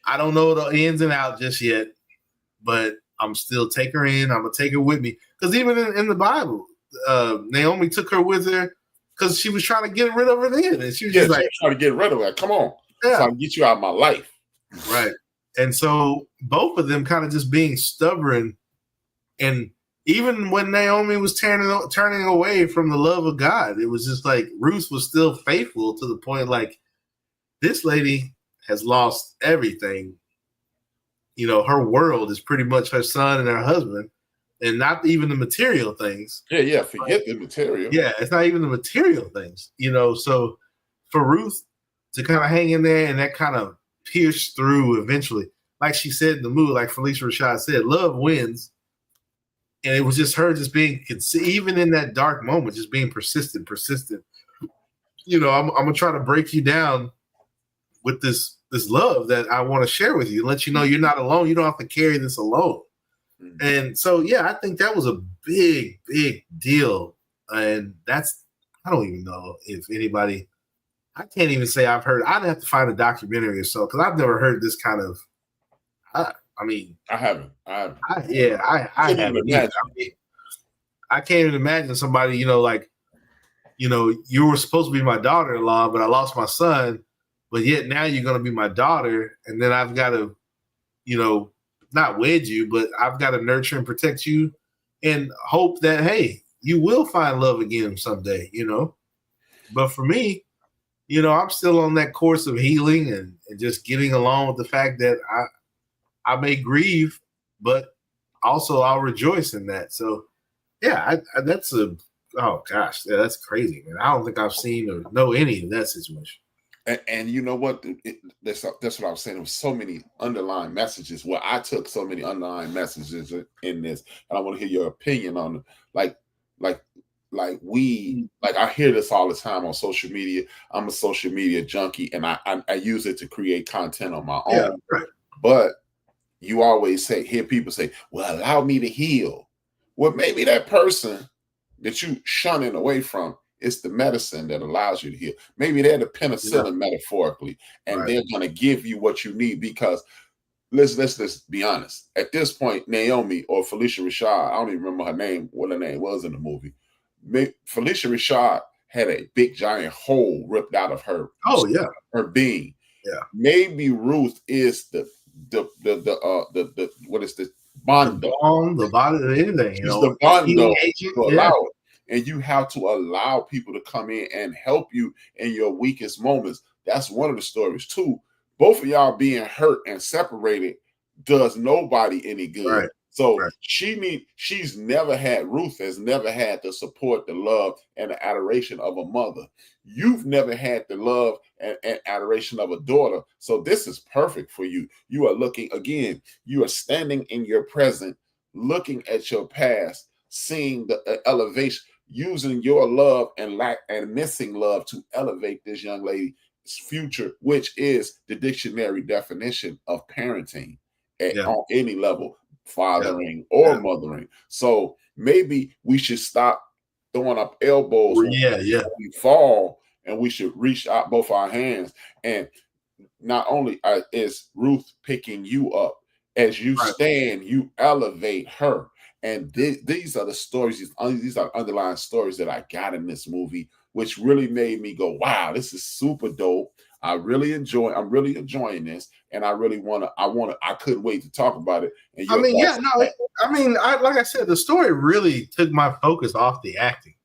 I don't know the ins and outs just yet, but I'm still take her in. I'm going to take her with me. Because even in the Bible, Naomi took her with her because she was trying to get rid of her then. And she was just like, trying to get rid of her. Come on. Yeah. Trying to get you out of my life. Right. And so both of them kind of just being stubborn. And even when Naomi was turning away from the love of God, it was just like Ruth was still faithful to the point like, this lady has lost everything. You know, her world is pretty much her son and her husband, and not even the material things. Yeah, forget the material. Yeah, it's not even the material things, you know. So for Ruth to kind of hang in there and that kind of pierce through eventually, like she said in the movie, like Phylicia Rashad said, love wins. And it was just her just being, even in that dark moment, just being persistent. You know, I'm going to try to break you down with this love that I want to share with you, let you know you're not alone. You don't have to carry this alone. Mm-hmm. And so, yeah, I think that was a big, big deal. And I don't even know if anybody, I can't even say I've heard, I'd have to find a documentary or so, because I've never heard this kind of, I haven't. I haven't. I can't even imagine somebody, you know, like, you know, you were supposed to be my daughter-in-law, but I lost my son. But yet now you're going to be my daughter, and then I've got to, you know, not wed you, but I've got to nurture and protect you and hope that, hey, you will find love again someday, But for me, I'm still on that course of healing and just getting along with the fact that I may grieve, but also I'll rejoice in that. So, yeah, that's oh gosh, yeah, that's crazy, man. I don't think I've seen or know any of that situation. And you know what? That's what I was saying. There was so many underlying messages. Well, I took so many underlying messages in this, and I want to hear your opinion on it. Like I hear this all the time on social media. I'm a social media junkie, and I use it to create content on my own. Yeah, right. But you always hear people say, "Well, allow me to heal." Well, maybe that person that you shunning away from, it's the medicine that allows you to heal. Maybe they're the penicillin metaphorically, and they're going to give you what you need. Because let's be honest. At this point, Naomi or Phylicia Rashad, I don't even remember her name, what her name was in the movie. Phylicia Rashad had a big giant hole ripped out of her. Oh yeah, her being. Yeah. Maybe Ruth is the what is this? Bondo. The body, anything. She's the bondo to allow it. And you have to allow people to come in and help you in your weakest moments. That's one of the stories too. Both of y'all being hurt and separated does nobody any good. Right. So Ruth has never had the support, the love, and the adoration of a mother. You've never had the love and adoration of a daughter. So this is perfect for you. You are looking again, you are standing in your present, looking at your past, seeing the elevation, using your love and missing love to elevate this young lady's future, which is the dictionary definition of parenting on any level. Fathering or mothering. So maybe we should stop throwing up elbows when we fall, and we should reach out both our hands. And not only is Ruth picking you up, as you stand, you elevate her. And these are the stories, these are underlying stories that I got in this movie, which really made me go, wow, this is super dope. I'm really enjoying this, and I couldn't wait to talk about it. And like I said, the story really took my focus off the acting.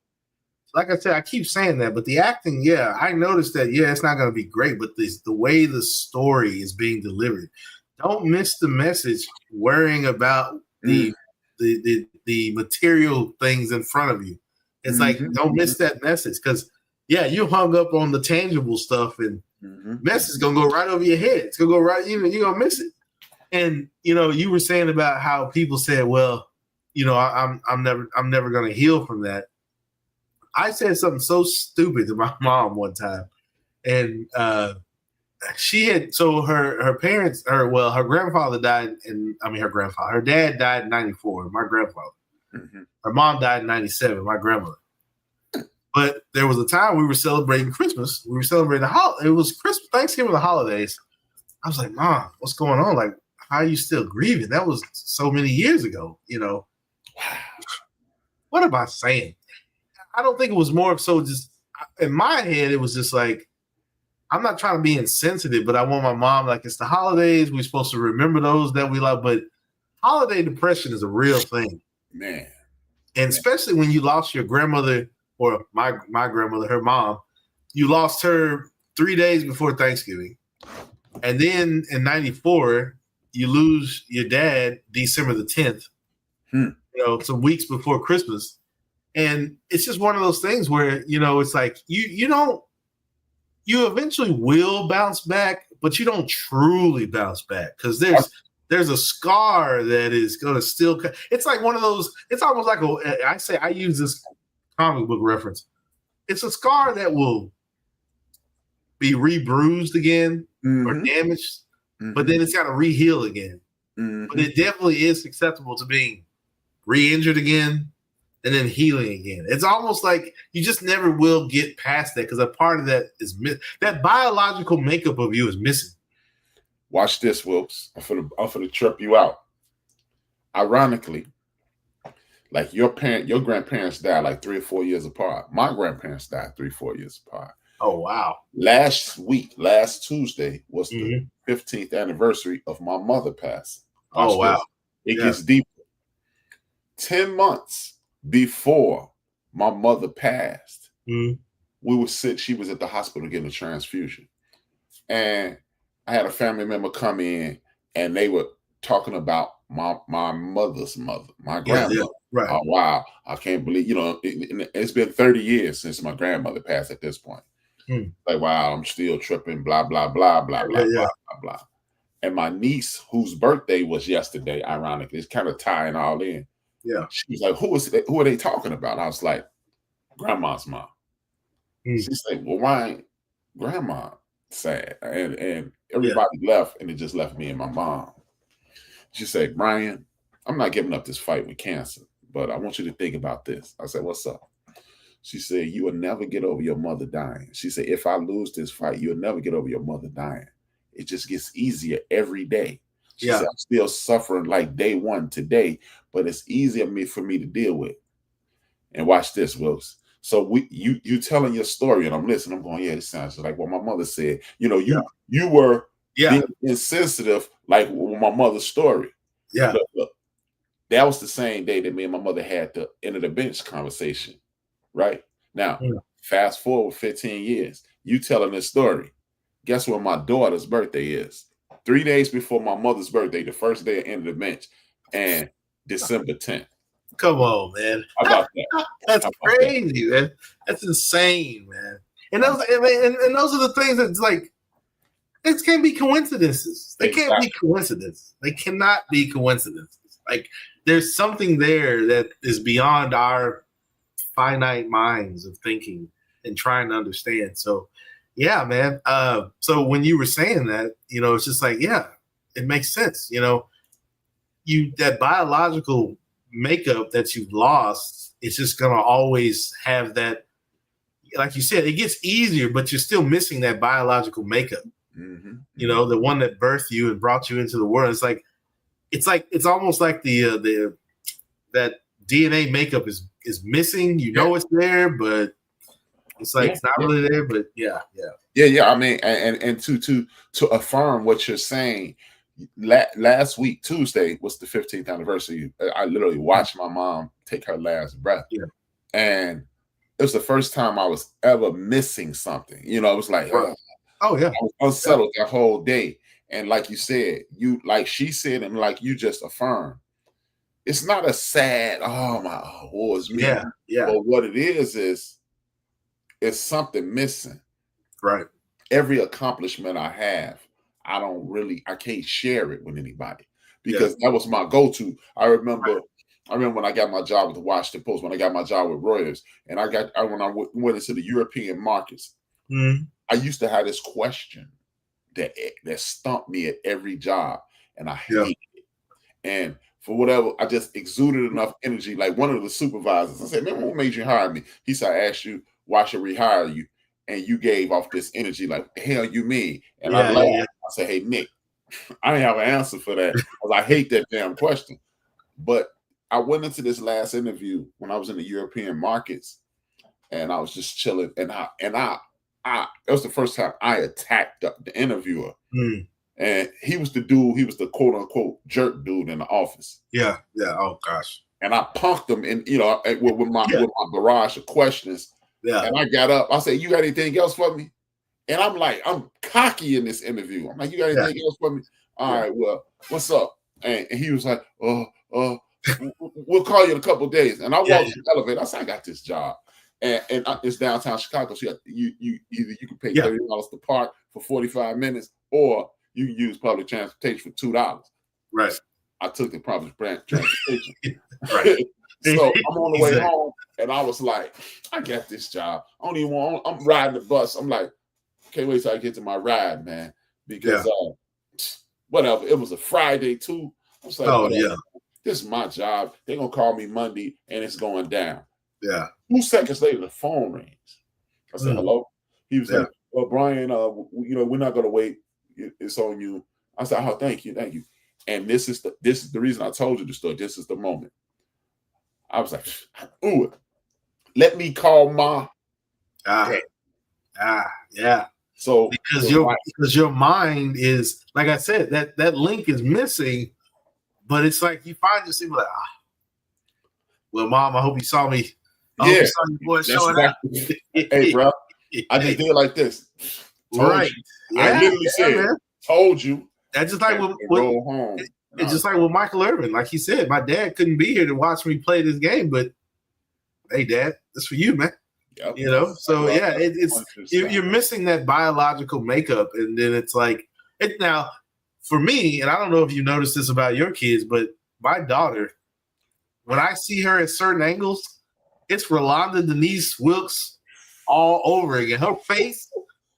Like I said, I keep saying that, but the acting, I noticed that, it's not going to be great, but the way the story is being delivered, don't miss the message worrying about the material things in front of you. It's like, don't miss that message, because you hung up on the tangible stuff, and message is gonna go right over your head. It's gonna go right, you're gonna miss it. And you were saying about how people said, well, I'm never gonna heal from that. I said something so stupid to my mom one time, and she had her parents, her grandfather died her dad died in 1994, my grandfather. Her mom died in 1997, my grandmother. But there was a time we were celebrating Christmas. We were celebrating it was Christmas, Thanksgiving, the holidays. I was like, Mom, what's going on? Like, how are you still grieving? That was so many years ago, What am I saying? I don't think it was more so just in my head. It was just like, I'm not trying to be insensitive, but I want my mom, like, it's the holidays. We're supposed to remember those that we love. But holiday depression is a real thing, man. And especially when you lost your grandmother, or my grandmother, her mom, you lost her 3 days before Thanksgiving. And then in 1994, you lose your dad December the 10th, some weeks before Christmas. And it's just one of those things where, it's like you eventually will bounce back, but you don't truly bounce back, because there's a scar that is going to still. It's like one of those. It's almost like I use this comic book reference. It's a scar that will be rebruised again or damaged, but then it's got to re-heal again. But it definitely is susceptible to being re-injured again and then healing again. It's almost like you just never will get past that, because a part of that is that biological makeup of you is missing. Watch this, Wilkes. I'm finna trip you out. Ironically, like your grandparents died like 3 or 4 years apart. My grandparents died 3 or 4 years apart. Oh, wow. Last Tuesday was the 15th anniversary of my mother passing. Oh, wow. It gets deeper. 10 months before my mother passed, we were sick. She was at the hospital getting a transfusion. And I had a family member come in and they were talking about my mother's mother, my grandmother. Yeah, right. Oh, wow. I can't believe, it's been 30 years since my grandmother passed at this point. Like, wow, I'm still tripping, blah, blah, blah, blah, blah, blah, blah, blah. And my niece, whose birthday was yesterday, ironically, it's kind of tying all in. Yeah. She was like, who are they talking about? I was like, grandma's mom. She's like, well, why ain't grandma sad? And everybody left, and it just left me and my mom. She said, Brian, I'm not giving up this fight with cancer, but I want you to think about this. I said, what's up? She said, you will never get over your mother dying. She said, if I lose this fight, you'll never get over your mother dying. It just gets easier every day. She said, I'm still suffering like day one today, but it's easier for me to deal with. And watch this, Wilkes. So you telling your story, and I'm listening. I'm going, yeah, it sounds like what my mother said. You were being insensitive, like with my mother's story. Yeah. Look, that was the same day that me and my mother had the end of the bench conversation. Right now, fast forward 15 years, you telling this story. Guess when my daughter's birthday is? 3 days before my mother's birthday, the first day of end of the bench, and December 10th. Come on, man. How about that? That's crazy, man. That's insane, man. And those are the things that's like, it can't be coincidences. They can't be coincidences. They cannot be coincidences. Like, there's something there that is beyond our finite minds of thinking and trying to understand. So, yeah, man. So when you were saying that, it's just like, yeah, it makes sense. That biological makeup that you've lost, it's just gonna always have that. Like you said, it gets easier, but you're still missing that biological makeup. The one that birthed you and brought you into the world. It's almost like the that DNA makeup is missing. It's there, but it's like it's not really there. But yeah. I mean, and to affirm what you're saying, last week Tuesday was the 15th anniversary. I literally watched my mom take her last breath, and it was the first time I was ever missing something. It was like, I was unsettled that whole day. And like you said, like she said, and like you just affirmed, it's not a sad, it's me. Yeah. But what it is it's something missing. Right. Every accomplishment I have, I can't share it with anybody because that was my go-to. I remember when I got my job with the Washington Post, when I got my job with Reuters, and when I went into the European markets, I used to have this question that stumped me at every job, and I hated it. And for whatever, I just exuded enough energy. Like one of the supervisors, I said, man, what made you hire me? He said, I asked you, why should we hire you? And you gave off this energy like, the hell you mean? And I laughed. I said, hey, Nick, I didn't have an answer for that because I hate that damn question. But I went into this last interview when I was in the European markets, and I was just chilling. And it was the first time I attacked the interviewer. And he was the dude, he was the quote unquote jerk dude in the office. Yeah. Oh gosh. And I punked him with my barrage of questions. Yeah. And I got up. I said, you got anything else for me? And I'm cocky in this interview. I'm like, you got anything else for me? All right, well, what's up? And he was like, we'll call you in a couple of days. And I walked to the elevator. I said, I got this job. And it's downtown Chicago. So you can pay $30 to park for 45 minutes, or you can use public transportation for $2. Right. I took the public transportation. Right. So I'm on the way home, and I was like, I got this job. I'm riding the bus. I'm like, can't wait till I get to my ride, man. Because whatever. It was a Friday too. I was like, this is my job. They're gonna call me Monday, and it's going down. Yeah. 2 seconds later, the phone rings. I said, hello. He was like, well, Brian, we're not gonna wait. It's on you. I said, oh, thank you. And this is the reason I told you the story. This is the moment. I was like, ooh, let me call Ma. Yeah. So because your mind is, like I said, that link is missing, but it's like you find yourself like, Well, Mom, I hope you saw me. I hope you saw your boy showing out. Hey, bro, I just did like this. Right. You. I literally said, man. Told you. That's just like go home. It's just like with Michael Irvin. Like he said, my dad couldn't be here to watch me play this game, but hey, Dad, that's for you, man. Yep. You know, so yeah, it's you're missing that biological makeup, and then it's like it now for me. And I don't know if you noticed this about your kids, but my daughter, when I see her at certain angles, it's Rolanda Denise Wilkes all over again. Her face,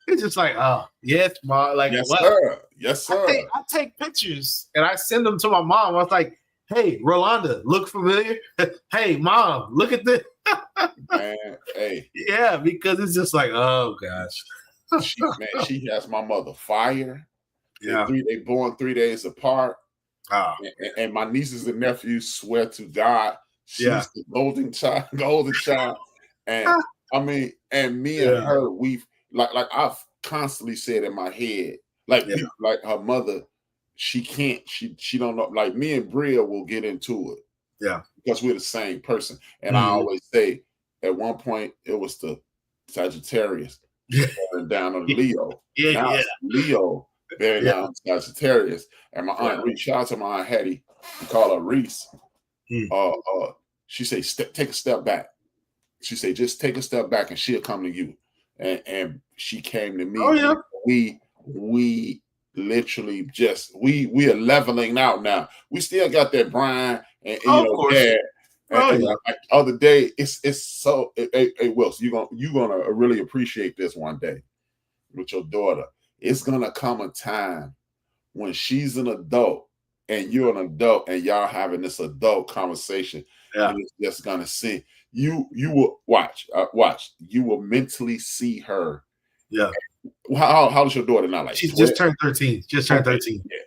it's just like, oh yes, Mom. Like, yes, what? sir. Yes, sir. I take pictures and I send them to my mom. I was like, hey, Rolanda, look familiar? Hey, Mom, look at this. Man, hey. Yeah, because it's just like, oh gosh. She has my mother fired. Yeah. They born 3 days apart. Oh. And my nieces and nephews swear to God, she's the golden child. And I mean, and me and her, we've like I've constantly said in my head, people, like her mother, she don't know. Like me and Bria will get into it. Yeah. Because we're the same person. And I always say, at one point, it was the Sagittarius bearing down on Leo. Now it's Leo bearing down on Sagittarius. And my aunt Reese, shout out to my Aunt Hetty, we call her Reese. She say, take a step back. She say, just take a step back and she'll come to you. And she came to me. Oh, yeah. We literally just we are leveling out now. We still got that Brian and Dad. And like the other day, it's so. Hey, Wilson, you're gonna really appreciate this one day with your daughter. It's gonna come a time when she's an adult and you're an adult and y'all having this adult conversation. Yeah, and it's just gonna see you. You will watch. You will mentally see her. Yeah. How old is your daughter now? Like she's 12? just turned 13. Just turned 13. Yeah.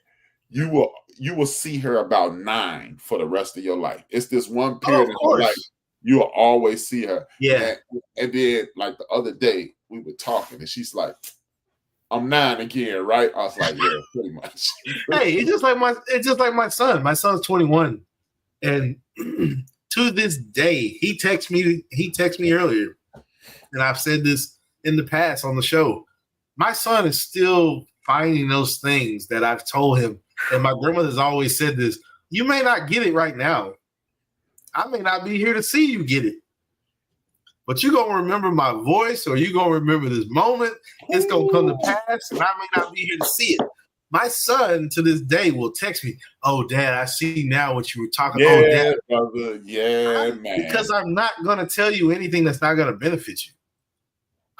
You will see her about 9 for the rest of your life. It's this one period in your life you will always see her. Yeah. And then like the other day we were talking and she's like, I'm 9 again, right? I was like, yeah, pretty much. Hey, it's just like my son. My son's 21. And to this day, he texted me earlier. And I've said this in the past on the show. My son is still finding those things that I've told him. And my grandmother's always said this, you may not get it right now. I may not be here to see you get it. But you're going to remember my voice or you're going to remember this moment. It's going to come to pass and I may not be here to see it. My son to this day will text me, oh, Dad, I see now what you were talking about. Yeah, Dad. brother. Yeah, man. Because I'm not going to tell you anything that's not going to benefit you.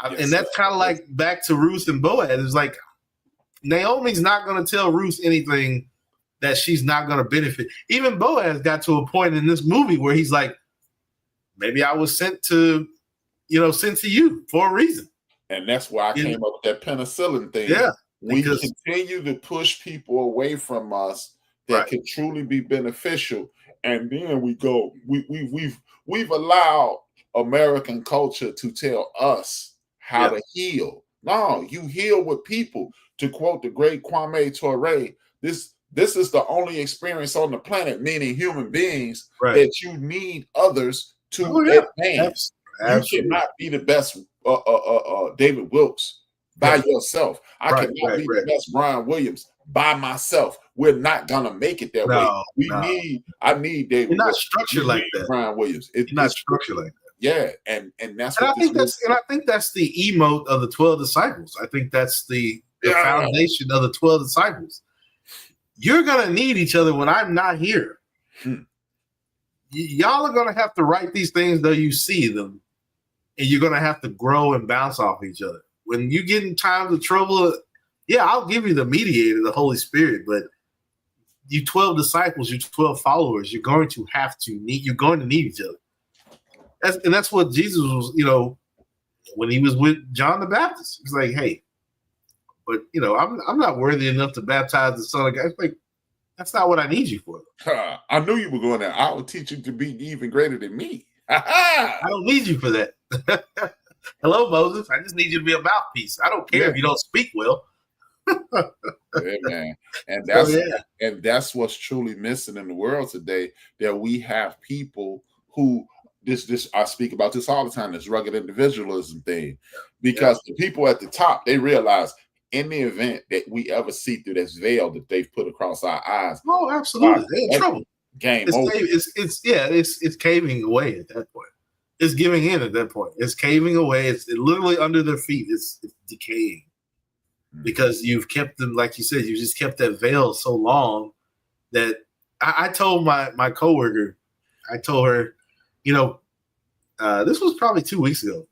And that's kind of like back to Ruth and Boaz. It's like Naomi's not going to tell Ruth anything that she's not going to benefit. Even Boaz got to a point in this movie where he's like, maybe I was sent to you for a reason. And that's why I came up with that penicillin thing. Yeah. We continue to push people away from us that can truly be beneficial. And then we go, we've allowed American culture to tell us how to heal. No, you heal with people. To quote the great Kwame Ture, this is the only experience on the planet, meaning human beings, that you need others to advance. Absolutely. You cannot be the best David Wilkes by yourself. I cannot be the best Brian Williams by myself. We're not gonna make it that way. I need David. You're not Wilkes. structured like that. Brian Williams. You're not structured like that. Yeah, and that's and what I think that's the emote of the 12 disciples. I think that's the foundation of the 12 disciples. You're gonna need each other when I'm not here. Y'all are gonna have to write these things though you see them, and you're gonna have to grow and bounce off each other. When you get in times of trouble, I'll give you the mediator, the Holy Spirit, but you 12 disciples, you 12 followers, you're going to need each other. That's what Jesus was, when he was with John the Baptist. He's like, hey, but I'm not worthy enough to baptize the Son of God. It's like, that's not what I need you for. I knew you were going there. I will teach you to be even greater than me. I don't need you for that. Hello, Moses. I just need you to be a mouthpiece. I don't care if you don't speak well. Yeah, man. And that's what's truly missing in the world today, that we have people who this I speak about this all the time, this rugged individualism thing, because the people at the top, they realize in the event that we ever see through this veil that they've put across our eyes, oh, absolutely, they're in trouble. Game over. It's caving away at that point. It's giving in at that point. It's caving away. It's literally under their feet. It's decaying because you've kept them, like you said, you just kept that veil so long that I told my coworker, I told her, this was probably 2 weeks ago.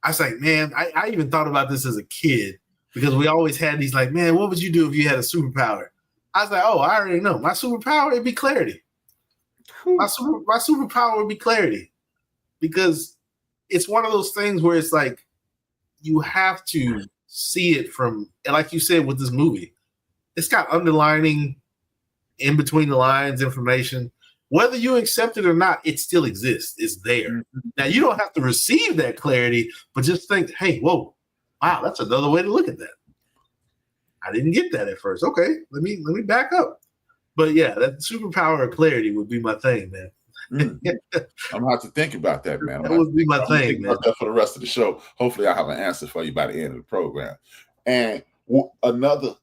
I was like, man, I even thought about this as a kid because we always had these like, man, what would you do if you had a superpower? I was like, oh, I already know. My superpower would be clarity. My superpower would be clarity because it's one of those things where it's like you have to see it from, and like you said with this movie, it's got underlining in between the lines information. Whether you accept it or not, it still exists. It's there. Mm-hmm. Now, you don't have to receive that clarity, but just think, hey, whoa, wow, that's another way to look at that. I didn't get that at first. Okay, let me back up. But yeah, that superpower of clarity would be my thing, man. I'm gonna have to think about that, man. That would be my thing, man. About that for the rest of the show. Hopefully, I'll have an answer for you by the end of the program. And another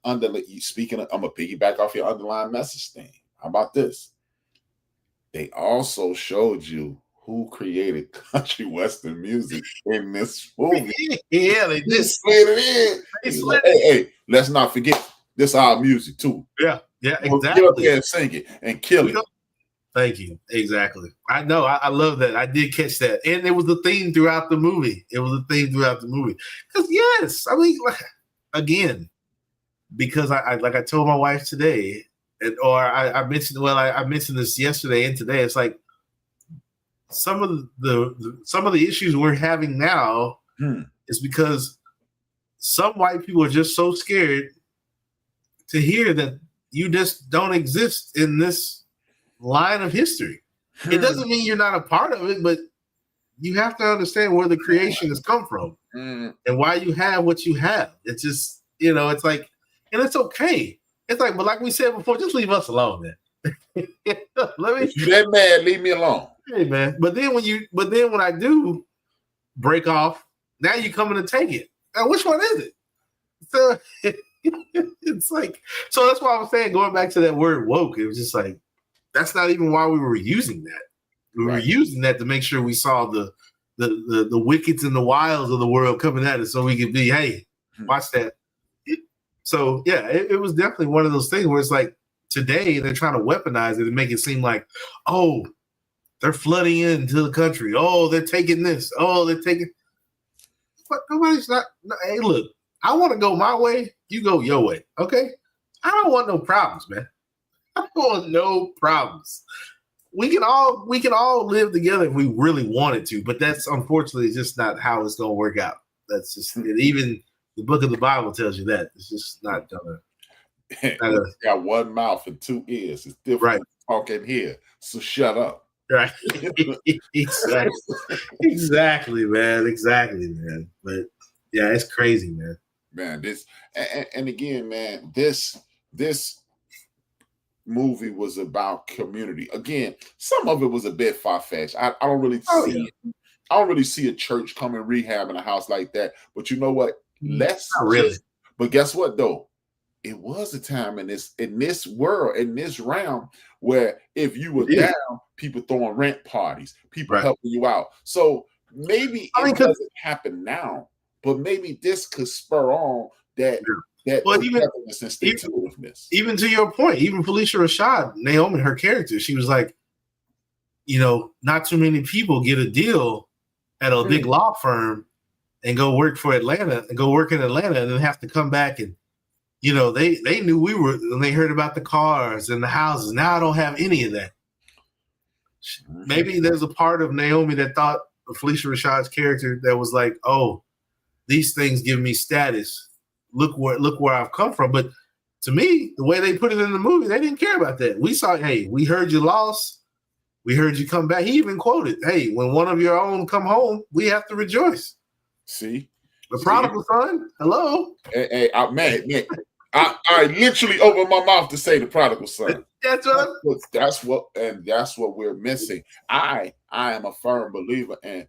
speaking of, I'm gonna piggyback off your underlying message thing. How about this? They also showed you who created country western music in this movie. Yeah, they did. Slid it in. Hey, let's not forget this our music too. Yeah, exactly. Get up there and sing it and kill it. Thank you. Exactly. I know. I love that. I did catch that, and it was the theme throughout the movie. Because yes, I mean, again, because I like I told my wife today. I mentioned this yesterday and today. It's like some of the issues we're having now is because some white people are just so scared to hear that you just don't exist in this line of history. It doesn't mean you're not a part of it, but you have to understand where the creation has come from and why you have what you have. It's just, it's like, and it's okay. It's like, but like we said before, just leave us alone, man. If you're that mad, leave me alone. Hey, man. But then when I do break off, now you're coming to take it. Now, which one is it? So it's like, so that's why I was saying, going back to that word woke, it was just like, that's not even why we were using that. We were using that to make sure we saw the wickets and the wilds of the world coming at us, so we could be, hey, watch that. So yeah, it was definitely one of those things where it's like today they're trying to weaponize it and make it seem like, oh, they're flooding into the country. Oh, they're taking this. Oh, they're taking. But nobody's not. Hey, look, I want to go my way. You go your way. Okay. I don't want no problems, man. I don't want no problems. We can all live together if we really wanted to, but that's unfortunately just not how it's going to work out. That's just even. The book of the Bible tells you that. It's just not gonna. It's got one mouth and two ears. It's different. Right. Talking here, so shut up. Right. Exactly, man. But yeah, it's crazy, man. Man, this and again, man, this movie was about community. Again, some of it was a bit far-fetched. I don't really see it. I don't really see a church come and rehab in a house like that. But you know what? Not really. But guess what though? It was a time in this world, in this realm, where if you were down, people throwing rent parties, people helping you out. So maybe it doesn't happen now, but maybe this could spur on that even to your point, even Phylicia Rashad, Naomi, her character, she was like, not too many people get a deal at a big law firm and go work in Atlanta and then have to come back and, they knew we were, and they heard about the cars and the houses. Now I don't have any of that. Maybe there's a part of Naomi that thought of Phylicia Rashad's character that was like, oh, these things give me status. Look where I've come from. But to me, the way they put it in the movie, they didn't care about that. We saw, hey, we heard you lost. We heard you come back. He even quoted, hey, when one of your own come home, we have to rejoice. See? The prodigal son, hello. Hey, man, I literally opened my mouth to say the prodigal son. That's what we're missing. I am a firm believer, and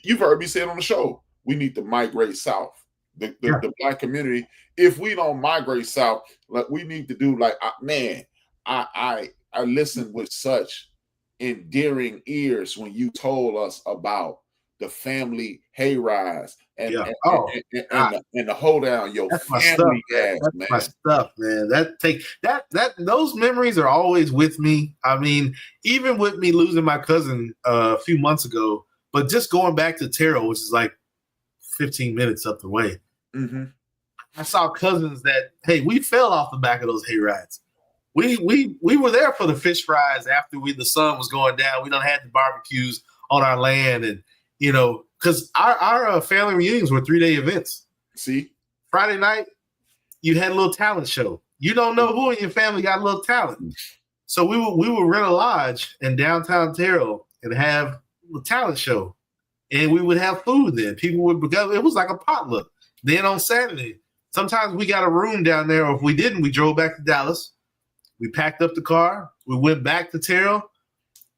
you've heard me say it on the show. We need to migrate south. The Black community. If we don't migrate south, like we need to do, like I listened with such endearing ears when you told us about the family hayrides and the hold down your family ass, man. My stuff, man. Those memories are always with me. I mean, even with me losing my cousin a few months ago, but just going back to Terrell, which is like 15 minutes up the way. Mm-hmm. I saw cousins that, hey, we fell off the back of those hayrides. We were there for the fish fries after the sun was going down. We done had the barbecues on our land, and because our family reunions were 3-day events. See, Friday night, you had a little talent show. You don't know who in your family got a little talent. So we would rent a lodge in downtown Terrell and have a talent show. And we would have food then. People would, because it was like a potluck. Then on Saturday, sometimes we got a room down there, or if we didn't, we drove back to Dallas. We packed up the car. We went back to Terrell.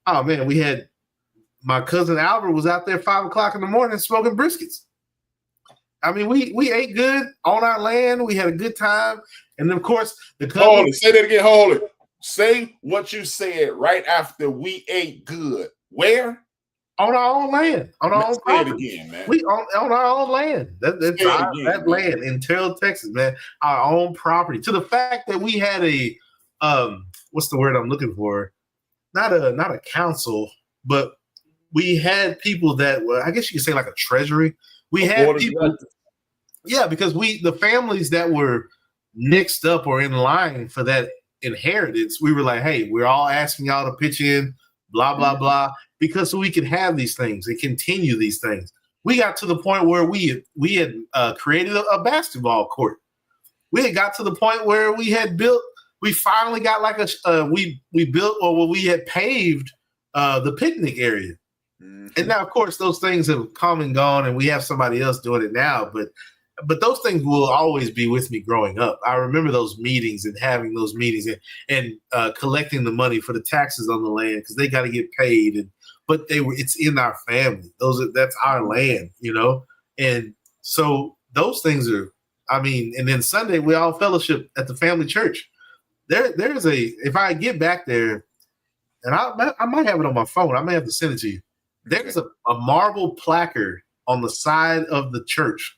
Oh, man, we had my cousin Albert was out there 5 o'clock in the morning smoking briskets. I mean, we ate good on our land. We had a good time. And, of course, the cousin. Hold it. Say that again. Hold it. Say what you said right after we ate good. Where? On our own land. On our own property. Again, man. We on our own land. That's that land in Terrell, Texas, man. Our own property. To the fact that we had a what's the word I'm looking for? Not a council, but we had people that were, I guess you could say, like a treasury. We had people, because the families that were mixed up or in line for that inheritance, we were like, hey, we're all asking y'all to pitch in, blah, blah, blah, because so we can have these things and continue these things. We got to the point where we had created a basketball court. We had got to the point where we finally got like we had paved the picnic area. Mm-hmm. And now, of course, those things have come and gone, and we have somebody else doing it now. But those things will always be with me growing up. I remember those meetings and having those meetings and collecting the money for the taxes on the land because they got to get paid. But it's in our family. That's our land, And so those things are. I mean, and then Sunday we all fellowship at the family church. If I get back there, and I might have it on my phone. I may have to send it to you. There's a marble placard on the side of the church.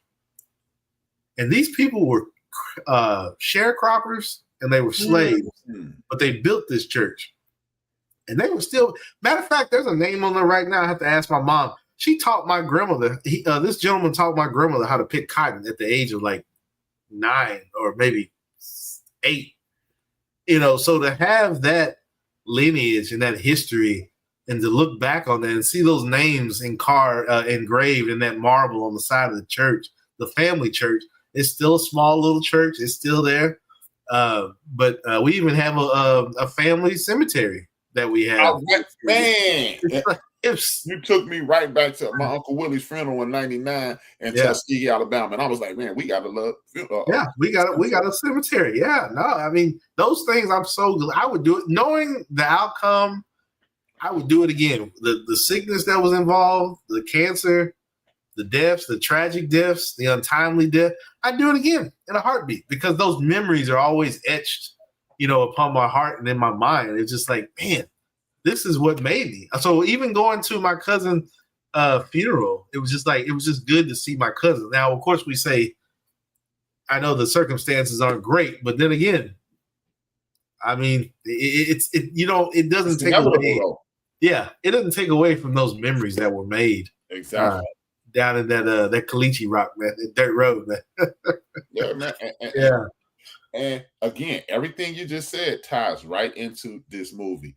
And these people were sharecroppers and they were slaves, but they built this church. And they were still, matter of fact, there's a name on there right now. I have to ask my mom. She taught my grandmother, this gentleman taught my grandmother how to pick cotton at the age of like 9 or maybe 8. So to have that lineage and that history and to look back on that and see those names engraved in that marble on the side of the church, the family church, it's still a small little church. It's still there. But we even have a family cemetery that we have. Oh, man. You took me right back to my Uncle Willie's funeral in '99 in Tuskegee, Alabama. And I was like, man, we got to love. We got a cemetery. Yeah, no, I mean, those things I'm so glad I would do it. Knowing the outcome, I would do it again. The sickness that was involved, the cancer, the deaths, the tragic deaths, the untimely death, I'd do it again in a heartbeat because those memories are always etched, upon my heart and in my mind. It's just like, man, this is what made me. So even going to my cousin's funeral, it was just good to see my cousin. Now, of course, we say, I know the circumstances aren't great, but then again, I mean, it doesn't take away. Yeah, it doesn't take away from those memories that were made. Exactly. Down in that Caliche Rock, man, that dirt road, man. Yeah, man. Yeah. And again, everything you just said ties right into this movie.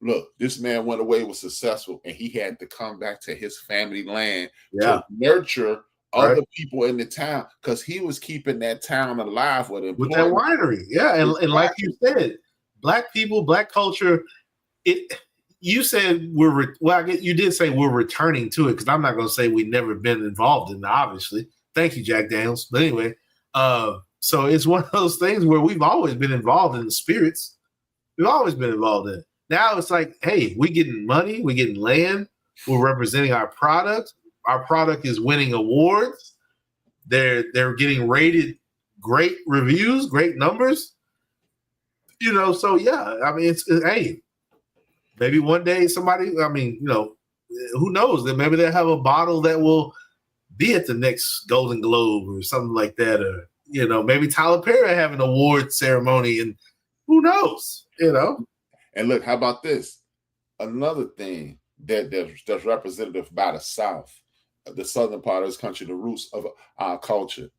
Look, this man went away, was successful, and he had to come back to his family land to nurture other people in the town because he was keeping that town alive with that winery. Yeah, and like you said, Black people, Black culture. You said you did say we're returning to it because I'm not going to say we've never been involved in it. Obviously, thank you, Jack Daniels. But anyway, So it's one of those things where we've always been involved in the spirits. We've always been involved in it. Now it's like, hey, we're getting money, we're getting land, we're representing our product. Our product is winning awards. They're getting rated great reviews, great numbers. So yeah, I mean, it's hey, maybe one day somebody, who knows? That maybe they'll have a bottle that will be at the next Golden Globe or something like that, or maybe Tyler Perry have an award ceremony, and who knows? And look, how about this? Another thing that's representative by the South, the southern part of this country, the roots of our culture,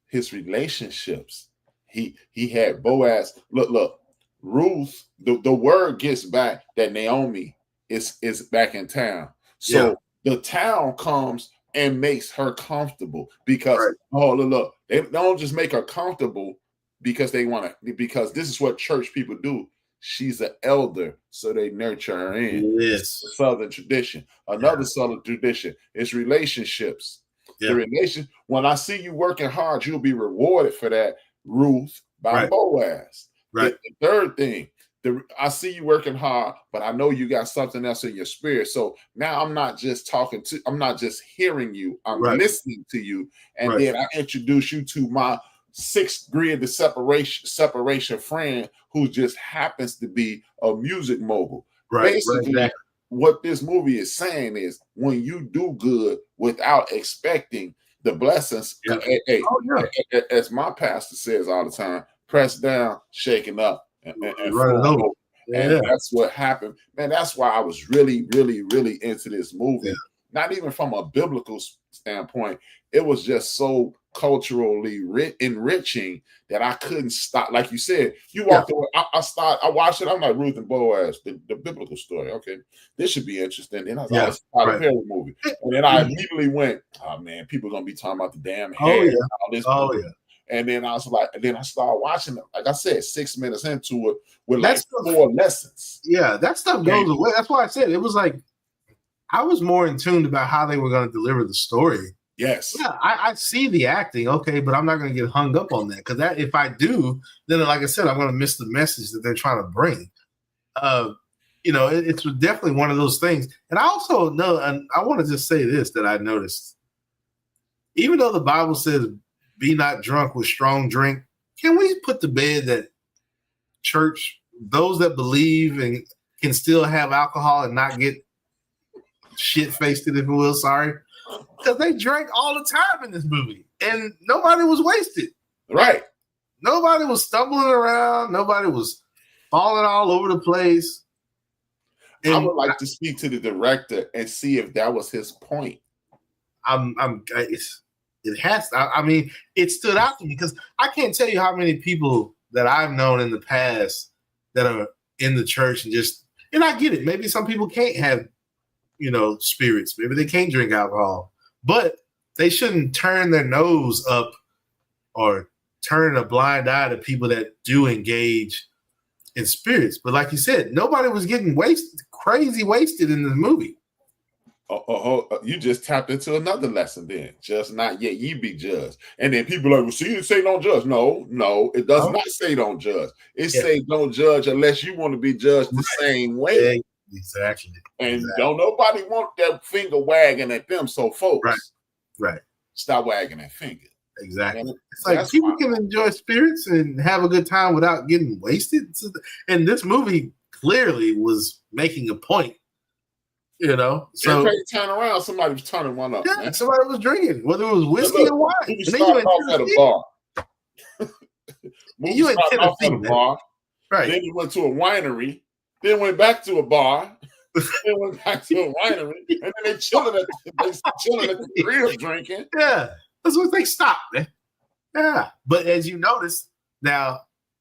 his relationships. He had Boaz. Look, Ruth. The word gets back that Naomi is back in town. So the town comes and makes her comfortable because look, they don't just make her comfortable because they want to, because this is what church people do. She's an elder, so they nurture her in. Yes. The Southern tradition. Another Southern tradition is relationships. Yeah. The relation. When I see you working hard, you'll be rewarded for that, Ruth, by Boaz. Right. The third thing, I see you working hard, but I know you got something else in your spirit. So now I'm not just hearing you. I'm listening to you. And then I introduce you to my 6th degree separation friend who just happens to be a music mogul. Basically, what this movie is saying is when you do good without expecting the blessings, as my pastor says all the time, pressed down, shaken up, and over. And that's what happened. Man, that's why I was really, really, really into this movie. Not even from a biblical standpoint. It was just so culturally enriching that I couldn't stop. Like you said, you walked away. I watched it. I'm like, Ruth and Boaz, the biblical story. Okay, this should be interesting. Then I was a Perry movie. And then I immediately went, oh man, people are gonna be talking about the damn hair and all this. And then I was like, and then I started watching it. Like I said, 6 minutes into it with like 4 lessons. Yeah, that stuff goes away. That's why I said it was like I was more in tune about how they were going to deliver the story. Yes. Yeah, I see the acting, okay, but I'm not going to get hung up on that because if I do, then like I said, I'm going to miss the message that they're trying to bring. It's definitely one of those things. And I also know, and I want to just say this that I noticed, even though the Bible says, "Be not drunk with strong drink," can we put to bed that church, those that believe and can still have alcohol and not get shit-faced, if you will, sorry. Because they drank all the time in this movie, and nobody was wasted. Right. Nobody was stumbling around. Nobody was falling all over the place. And I would like to speak to the director and see if that was his point. It has. I mean, it stood out to me because I can't tell you how many people that I've known in the past that are in the church and I get it. Maybe some people can't have, spirits. Maybe they can't drink alcohol, but they shouldn't turn their nose up or turn a blind eye to people that do engage in spirits. But like you said, nobody was getting crazy wasted in this movie. You just tapped into another lesson then. Just not yet ye be judged. And then people are like, well, see, it say don't judge. No, it does not say don't judge. It say don't judge unless you want to be judged the same way. Exactly. And don't nobody want that finger wagging at them. So folks, right. Stop wagging that finger. Exactly. It's like people can enjoy spirits and have a good time without getting wasted. And this movie clearly was making a point. So every turn around, somebody was turning one up. Yeah, man. somebody was drinking, whether it was whiskey or wine. You start off at a bar. You in Tennessee, man. Bar. Right. Then you went to a winery. Then went back to a bar. Then went back to a winery. And then they chilling at the grill drinking. Yeah, that's what they stopped, man. Yeah, but as you notice now,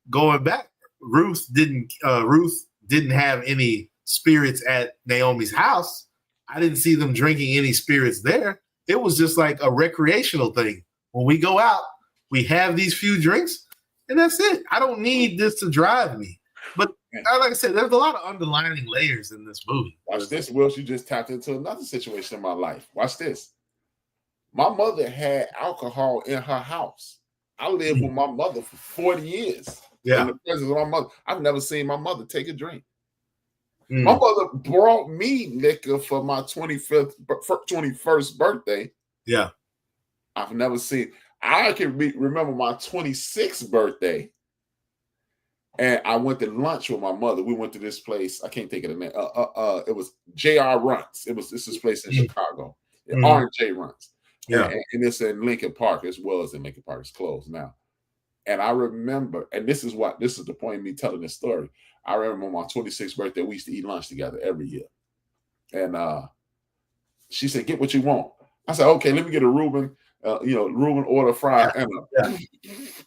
going back, Ruth didn't have any spirits at Naomi's house. I didn't see them drinking any spirits there. It was just like a recreational thing. When we go out, we have these few drinks, and that's it. I don't need this to drive me. But like I said, there's a lot of underlining layers in this movie. Watch this, Will. You just tapped into another situation in my life. Watch this. My mother had alcohol in her house. I lived with my mother for 40 years. Yeah. In the presence of my mother. I've never seen my mother take a drink. My mother brought me liquor for my 21st birthday. Yeah. I've never seen. I can remember my 26th birthday, and I went to lunch with my mother. We went to this place. I can't think of the name. It was J.R. Runs. This place in Chicago. R&J Runs. Yeah. And it's in Lincoln Park as well as in Lincoln Park. It's closed now. And I remember, and this is the point of me telling this story. I remember my 26th birthday, we used to eat lunch together every year. And she said, get what you want. I said, okay, let me get a Reuben order fry and a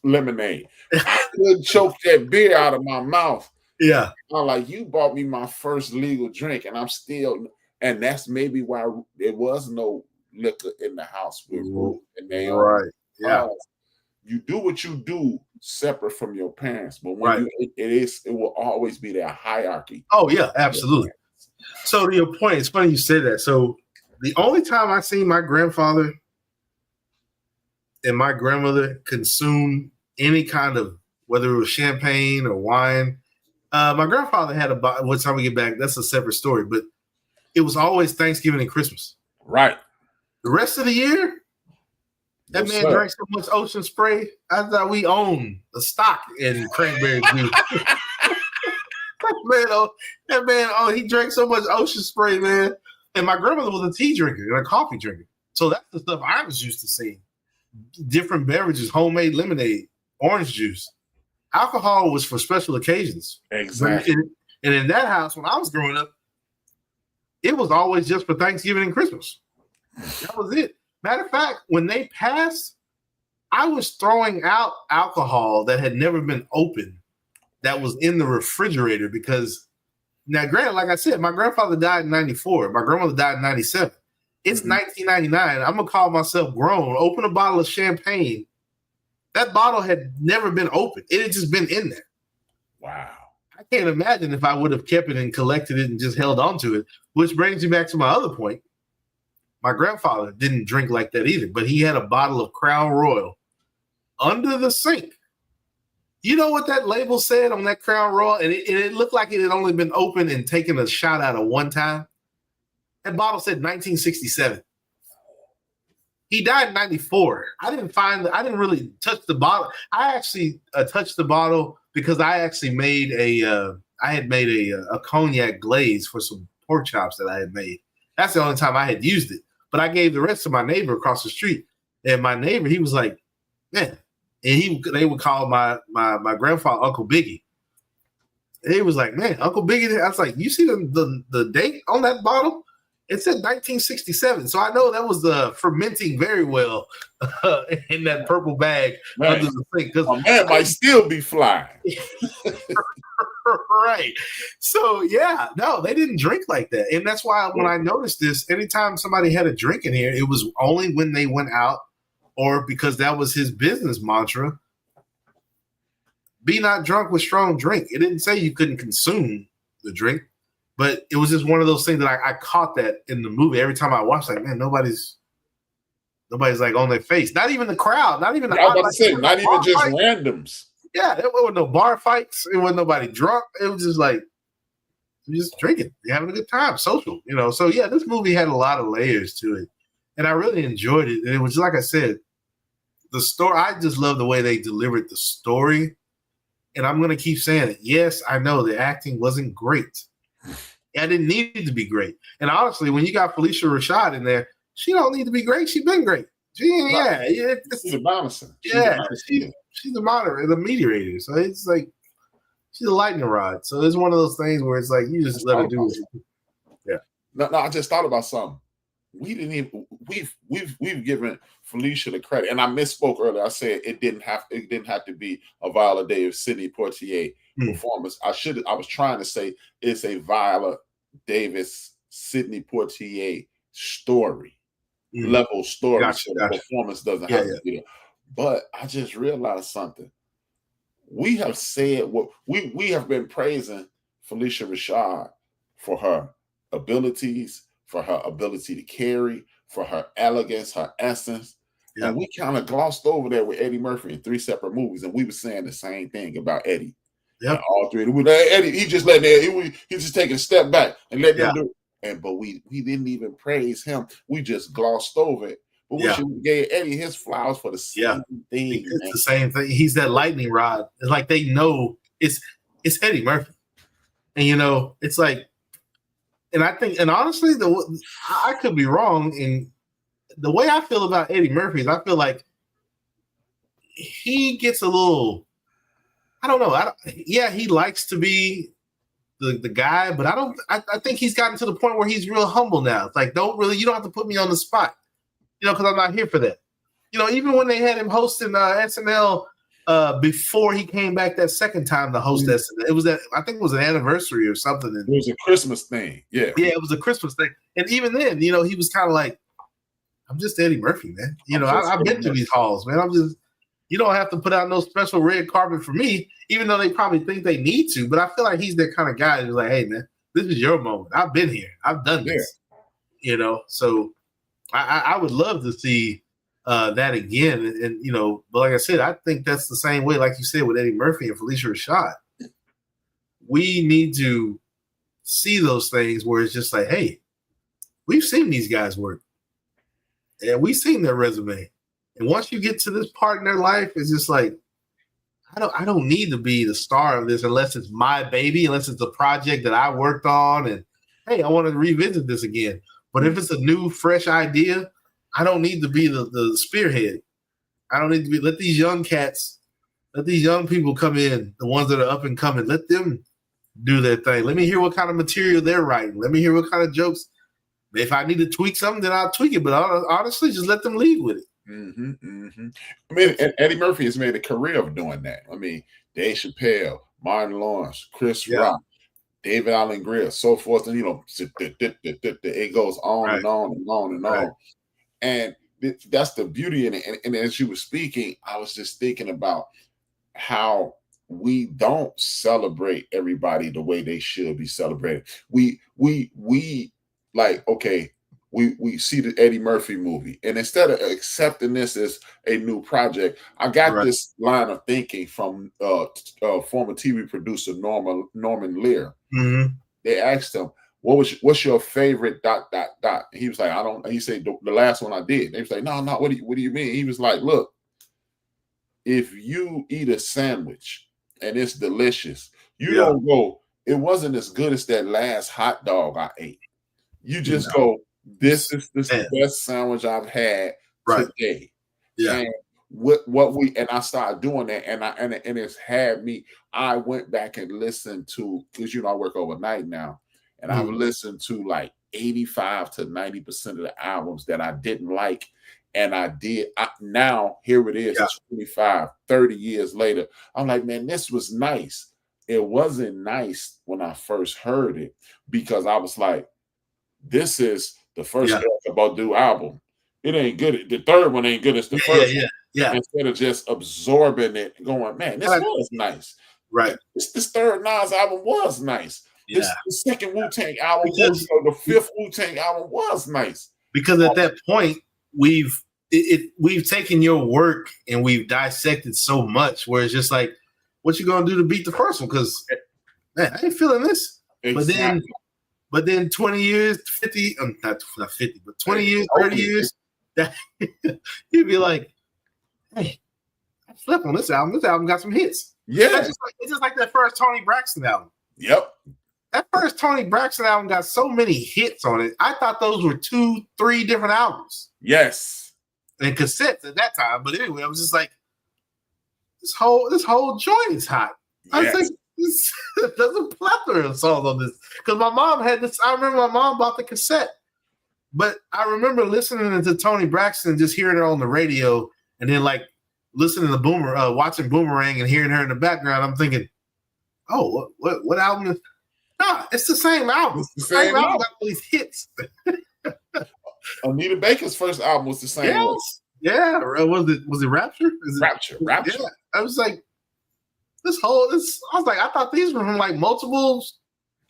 lemonade. I couldn't choke that beer out of my mouth. Yeah. I'm like, you bought me my first legal drink, and I'm still, and that's maybe why there was no liquor in the house with Ruth and Naomi. Right. Yeah. You do what you do separate from your parents, but when it will always be that hierarchy. Oh yeah, absolutely. So to your point, it's funny you said that. So the only time I seen my grandfather and my grandmother consume any kind of, whether it was champagne or wine, my grandfather had a bottle. What time we get back? That's a separate story, but it was always Thanksgiving and Christmas. Right. The rest of the year, that man drank so much Ocean Spray. I thought we owned a stock in cranberry juice. That man, he drank so much Ocean Spray, man. And my grandmother was a tea drinker and a coffee drinker. So that's the stuff I was used to seeing. Different beverages, homemade lemonade, orange juice. Alcohol was for special occasions. Exactly. And in that house, when I was growing up, it was always just for Thanksgiving and Christmas. That was it. Matter of fact, when they passed, I was throwing out alcohol that had never been opened that was in the refrigerator because, now granted, like I said, my grandfather died in 94. My grandmother died in 97. It's 1999. I'm going to call myself grown. Open a bottle of champagne. That bottle had never been opened. It had just been in there. Wow. I can't imagine if I would have kept it and collected it and just held on to it, which brings me back to my other point. My grandfather didn't drink like that either, but he had a bottle of Crown Royal under the sink. You know what that label said on that Crown Royal? And it looked like it had only been opened and taken a shot out of one time. That bottle said 1967. He died in 94. I didn't really touch the bottle. I actually touched the bottle because I actually made a cognac glaze for some pork chops that I had made. That's the only time I had used it. But I gave the rest to my neighbor across the street. And my neighbor, he was like, man. And they would call my grandfather Uncle Biggie. And he was like, man, Uncle Biggie. I was like, you see the date on that bottle? It said 1967. So I know that was fermenting very well in that purple bag under the sink. Because a man might still be flying. Right. So, yeah, no, they didn't drink like that. And that's why when I noticed this, anytime somebody had a drink in here, it was only when they went out or because that was his business mantra. Be not drunk with strong drink. It didn't say you couldn't consume the drink, but it was just one of those things that I caught that in the movie. Every time I watched, like, man, nobody's like on their face. Not even the crowd. Not even the. I was about to say, not even just randoms. Yeah, there wasn't no bar fights. It wasn't nobody drunk. It was just like just drinking, you're having a good time, social, So yeah, this movie had a lot of layers to it, and I really enjoyed it. And it was, like I said, the story. I just love the way they delivered the story, and I'm gonna keep saying it. Yes, I know the acting wasn't great. I didn't need it to be great. And honestly, when you got Phylicia Rashad in there, she don't need to be great. She's been great. She's a balancer. She's the moderator, the mediator. So it's like she's a lightning rod. So it's one of those things where it's like you just let her do it. Yeah. No, I just thought about something. We didn't even we've given Phylicia the credit, and I misspoke earlier. I said it didn't have to be a Viola Davis, Sidney Poitier performance. I was trying to say it's a Viola Davis, Sidney Poitier story. Level story. Gotcha, so the performance doesn't have to be there. But I just realized something. We have said what we have been praising Phylicia Rashad for her abilities, for her ability to carry, for her elegance, her essence. And we kind of glossed over that with Eddie Murphy in 3 separate movies, and we were saying the same thing about Eddie. Yeah, all 3. Eddie, he just letting he's just taking a step back and letting them do it. But we didn't even praise him. We just glossed over it. But we should have gave Eddie his flowers for the same thing. It's the same thing. He's that lightning rod. It's like they know it's Eddie Murphy, and it's like, and I think, and honestly, I could be wrong. And the way I feel about Eddie Murphy is, I feel like he gets a little. I don't know. He likes to be the guy, but I think he's gotten to the point where he's real humble now. It's like, you don't have to put me on the spot, because I'm not here for that. Even when they had him hosting SNL before he came back that second time to host SNL, I think it was an anniversary or something. It was a Christmas thing. Yeah. Yeah, it was a Christmas thing. And even then, he was kind of like, I'm just Eddie Murphy, man. I've been to these halls, man. You don't have to put out no special red carpet for me, even though they probably think they need to. But I feel like he's that kind of guy who's like, hey, man, this is your moment. I've been here. I've done this. So I would love to see that again. And but like I said, I think that's the same way, like you said, with Eddie Murphy and Phylicia Rashad. We need to see those things where it's just like, hey, we've seen these guys work. And we've seen their resume. And once you get to this part in their life, it's just like, I don't need to be the star of this unless it's my baby, unless it's a project that I worked on. And hey, I want to revisit this again. But if it's a new, fresh idea, I don't need to be the spearhead. I don't need to be. Let these young people come in, the ones that are up and coming. Let them do their thing. Let me hear what kind of material they're writing. Let me hear what kind of jokes. If I need to tweak something, then I'll tweak it. But honestly, just let them lead with it. Mm-hmm, mm-hmm. I mean, Eddie Murphy has made a career of doing that. I mean, Dave Chappelle, Martin Lawrence, Chris Rock, David Allen Greer, so forth, and it goes on and on and on and on. And that's the beauty in it. And as you were speaking, I was just thinking about how we don't celebrate everybody the way they should be celebrated. We like, okay, we see the Eddie Murphy movie, and instead of accepting this as a new project, I got this line of thinking from former TV producer Norman Lear. Mm-hmm. They asked him, what's your favorite ... And he was like, I don't. He said the last one I did. They was like, no. What do you mean? He was like, look, if you eat a sandwich and it's delicious, you don't go, it wasn't as good as that last hot dog I ate. You just go, this is the best sandwich I've had today. Yeah. And I started doing that, and it's had me. I went back and listened to, because I work overnight now, and I've listened to like 85 to 90% of the albums that I didn't like. And now here it is, 25, 30 years later. I'm like, man, this was nice. It wasn't nice when I first heard it, because I was like, this is the first Erykah Badu album. It ain't good. The third one ain't good as the first one. Yeah. Instead of just absorbing it and going, man, this was nice. Right. This third Nas album was nice. Yeah. The second Wu-Tang album, the fifth Wu-Tang album was nice. Because at that point, we've taken your work and we've dissected so much where it's just like, what you gonna do to beat the first one? Because man, I ain't feeling this. Exactly. But then 20 years, 50, not 50, but 20 years, 30 years, you'd be like, hey, I slept on this album. This album got some hits. Yeah. It's just like that first Tony Braxton album. Yep. That first Tony Braxton album got so many hits on it. I thought those were 2-3 different albums. Yes. And cassettes at that time. But anyway, I was just like, this whole joint is hot. Yes. I was like, there's a plethora of songs on this. Because my mom had this. I remember my mom bought the cassette. But I remember listening to Tony Braxton, just hearing her on the radio, and then like listening to watching Boomerang and hearing her in the background. I'm thinking, oh, what album is? No, it's the same album. It's the same album. Got all these hits. Anita Baker's first album was the same one. Yeah. Was it Rapture? Rapture. Yeah. I was like, I was like, I thought these were from like multiple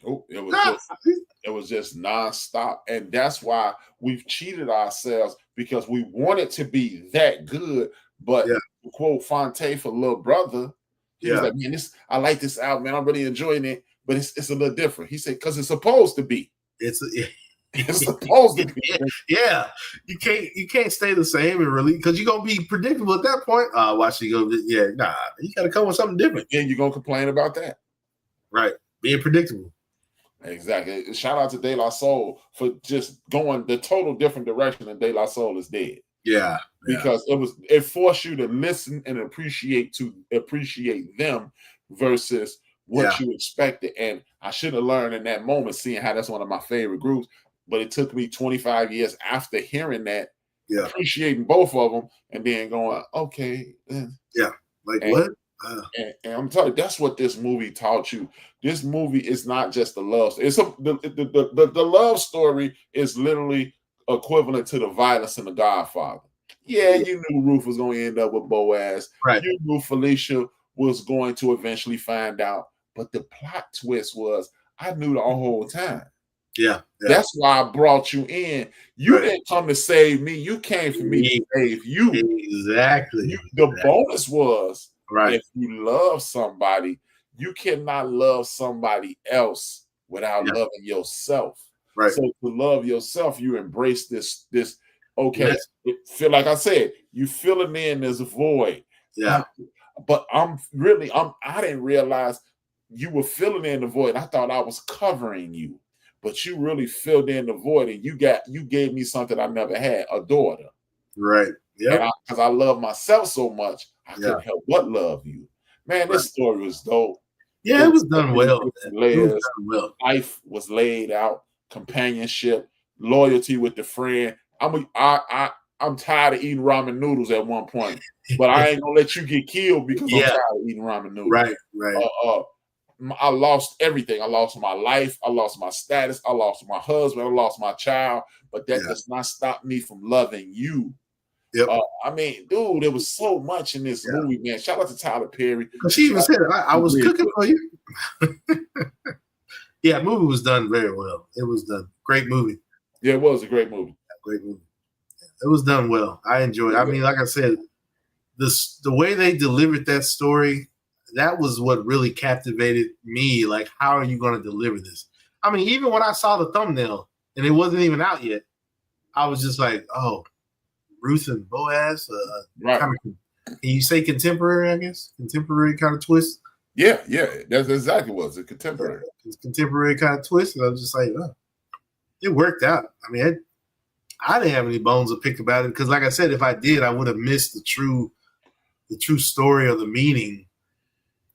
Oh, it was just nonstop, and that's why we've cheated ourselves because we want it to be that good. But to quote Fonte for Little Brother, he was like, "Man, I like this album, man. I'm really enjoying it, but it's a little different." He said, "Because it's supposed to be. It's supposed to be." Yeah, you can't stay the same and really because you're gonna be predictable at that point. Watch you go. Yeah, nah, you got to come with something different. And you're gonna complain about that, right? Being predictable. Exactly. Shout out to De La Soul for just going the total different direction than De La Soul is dead. Yeah. Because it forced you to listen and appreciate them versus what you expected. And I should have learned in that moment, seeing how that's one of my favorite groups. But it took me 25 years after hearing that, appreciating both of them, and then going, okay. What? And I'm telling you, that's what this movie taught you. This movie is not just a love story. The love story is literally equivalent to the violence in The Godfather. Yeah, you knew Ruth was going to end up with Boaz. Right. You knew Phylicia was going to eventually find out. But the plot twist was, I knew the whole time. Yeah. That's why I brought you in. You didn't come to save me. You came for me to save you. Exactly. The bonus was, right. If you love somebody, you cannot love somebody else without loving yourself. Right. So to love yourself, you embrace this. Okay, feel like I said, you filling in this void. Yeah. But I didn't realize you were filling in the void. I thought I was covering you, but you really filled in the void, and you gave me something I never had, a daughter. Right. Yeah. Because I love myself so much, I couldn't help but love you. Man, this story was dope. Yeah, it was done well. Life was laid out, companionship, loyalty with the friend. I'm tired of eating ramen noodles at one point, but I ain't gonna let you get killed because I'm tired of eating ramen noodles. Right. I lost everything. I lost my life. I lost my status. I lost my husband. I lost my child. But that does not stop me from loving you. Yep. I mean, dude, there was so much in this movie, man. Shout out to Tyler Perry. She even said, I was cooking for you. Yeah, the movie was done very well. It was done. Great movie. Yeah, it was a great movie. Great movie. It was done well. I enjoyed it. I mean, like I said, the way they delivered that story, that was what really captivated me. Like, how are you going to deliver this? I mean, even when I saw the thumbnail and it wasn't even out yet, I was just like, oh, Ruth and Boaz. Right. Can you say contemporary, I guess? Contemporary kind of twist? Yeah. That's exactly what it was. A contemporary. It's contemporary kind of twist. And I was just like, oh, it worked out. I mean, I didn't have any bones to pick about it because, like I said, if I did, I would have missed the true story or the meaning,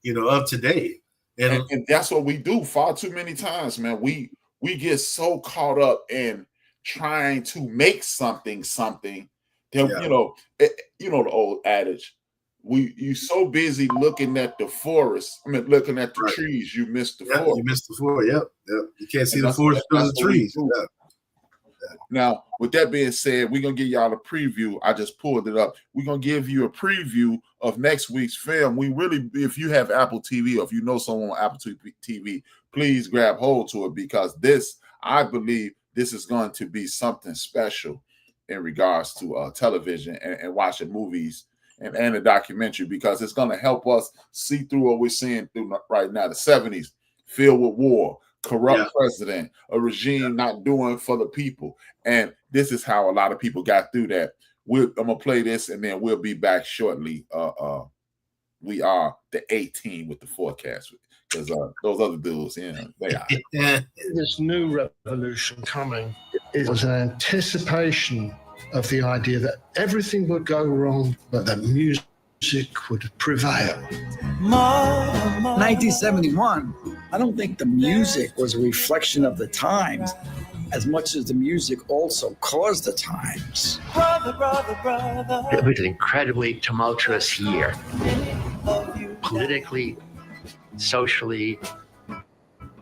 of today. And that's what we do far too many times, man. We get so caught up in trying to make something that, the old adage, you so busy looking at the forest. I mean, looking at the trees, you miss the forest. You missed the forest. Yep. You can't see the forest because of the trees. Now, with that being said, we're going to give y'all a preview. I just pulled it up. We're going to give you a preview of next week's film. If you have Apple TV or if you know someone on Apple TV, please grab hold to it because I believe this is going to be something special in regards to television and watching movies and a documentary because it's going to help us see through what we're seeing through right now. The 70s filled with war. Corrupt president, a regime not doing for the people. And this is how a lot of people got through that. I'm going to play this and then we'll be back shortly. We are the 18 with the forecast because those other dudes, they are. This new revolution coming, it was an anticipation of the idea that everything would go wrong, but that music would prevail. 1971, I don't think the music was a reflection of the times as much as the music also caused the times. It was an incredibly tumultuous year. Politically, socially,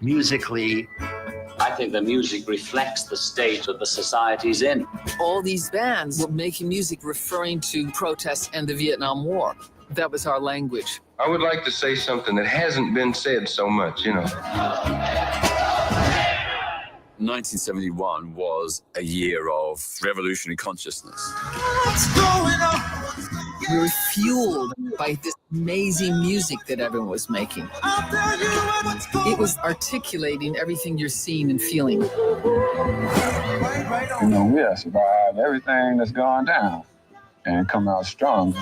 musically. I think the music reflects the state of the society's in. All these bands were making music referring to protests and the Vietnam War. That was our language. I would like to say something that hasn't been said so much, 1971 was a year of revolutionary consciousness. We were fueled by this amazing music that everyone was making. It was articulating everything you're seeing and feeling. We have survived everything that's gone down and come out strong.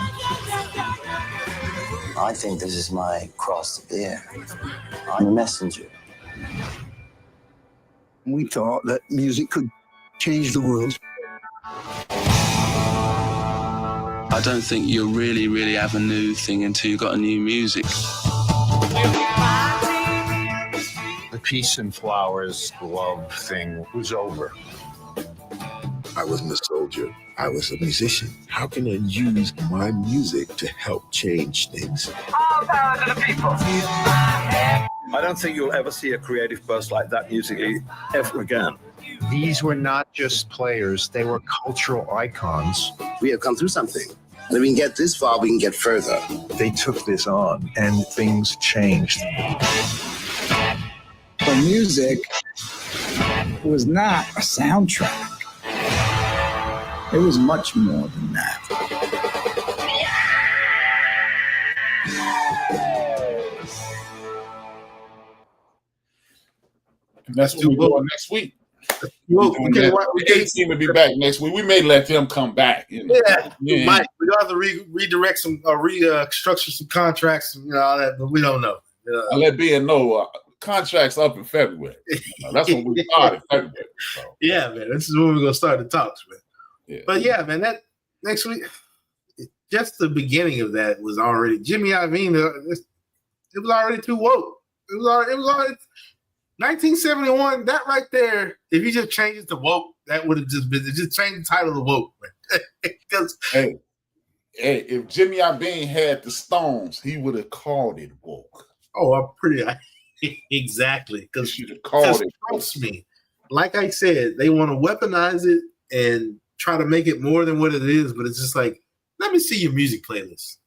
I think this is my cross to bear. I'm a messenger. We thought that music could change the world. I don't think you'll really have a new thing until you've got a new music. The peace and flowers love thing was over. I wasn't a soldier. I was a musician. How can I use my music to help change things? All power to the people. I don't think you'll ever see a creative burst like that musically ever again. These were not just players, they were cultural icons. We have come through something. And if we can get this far, we can get further. They took this on and things changed. The music was not a soundtrack. It was much more than that. And that's what we're doing next week. The team will be back next week. We may let them come back. You know? Yeah. Mike, we don't have to redirect some, restructure some contracts, and all that, but we don't know. I let Ben know contracts up in February. That's when we started. February. So. Yeah, man. This is when we're gonna start the talks, man. Yeah. But yeah, man, that next week, just the beginning of that was already Jimmy Iovine. It was already too woke. It was already 1971. That right there. If you just change it to woke, that would have just been just change the title to woke. Because hey, if Jimmy Iovine had the Stones, he would have called it woke. Oh, I'm pretty exactly because you have called it. Trust me, like I said, they want to weaponize it and try to make it more than what it is, but it's just like, let me see your music playlist.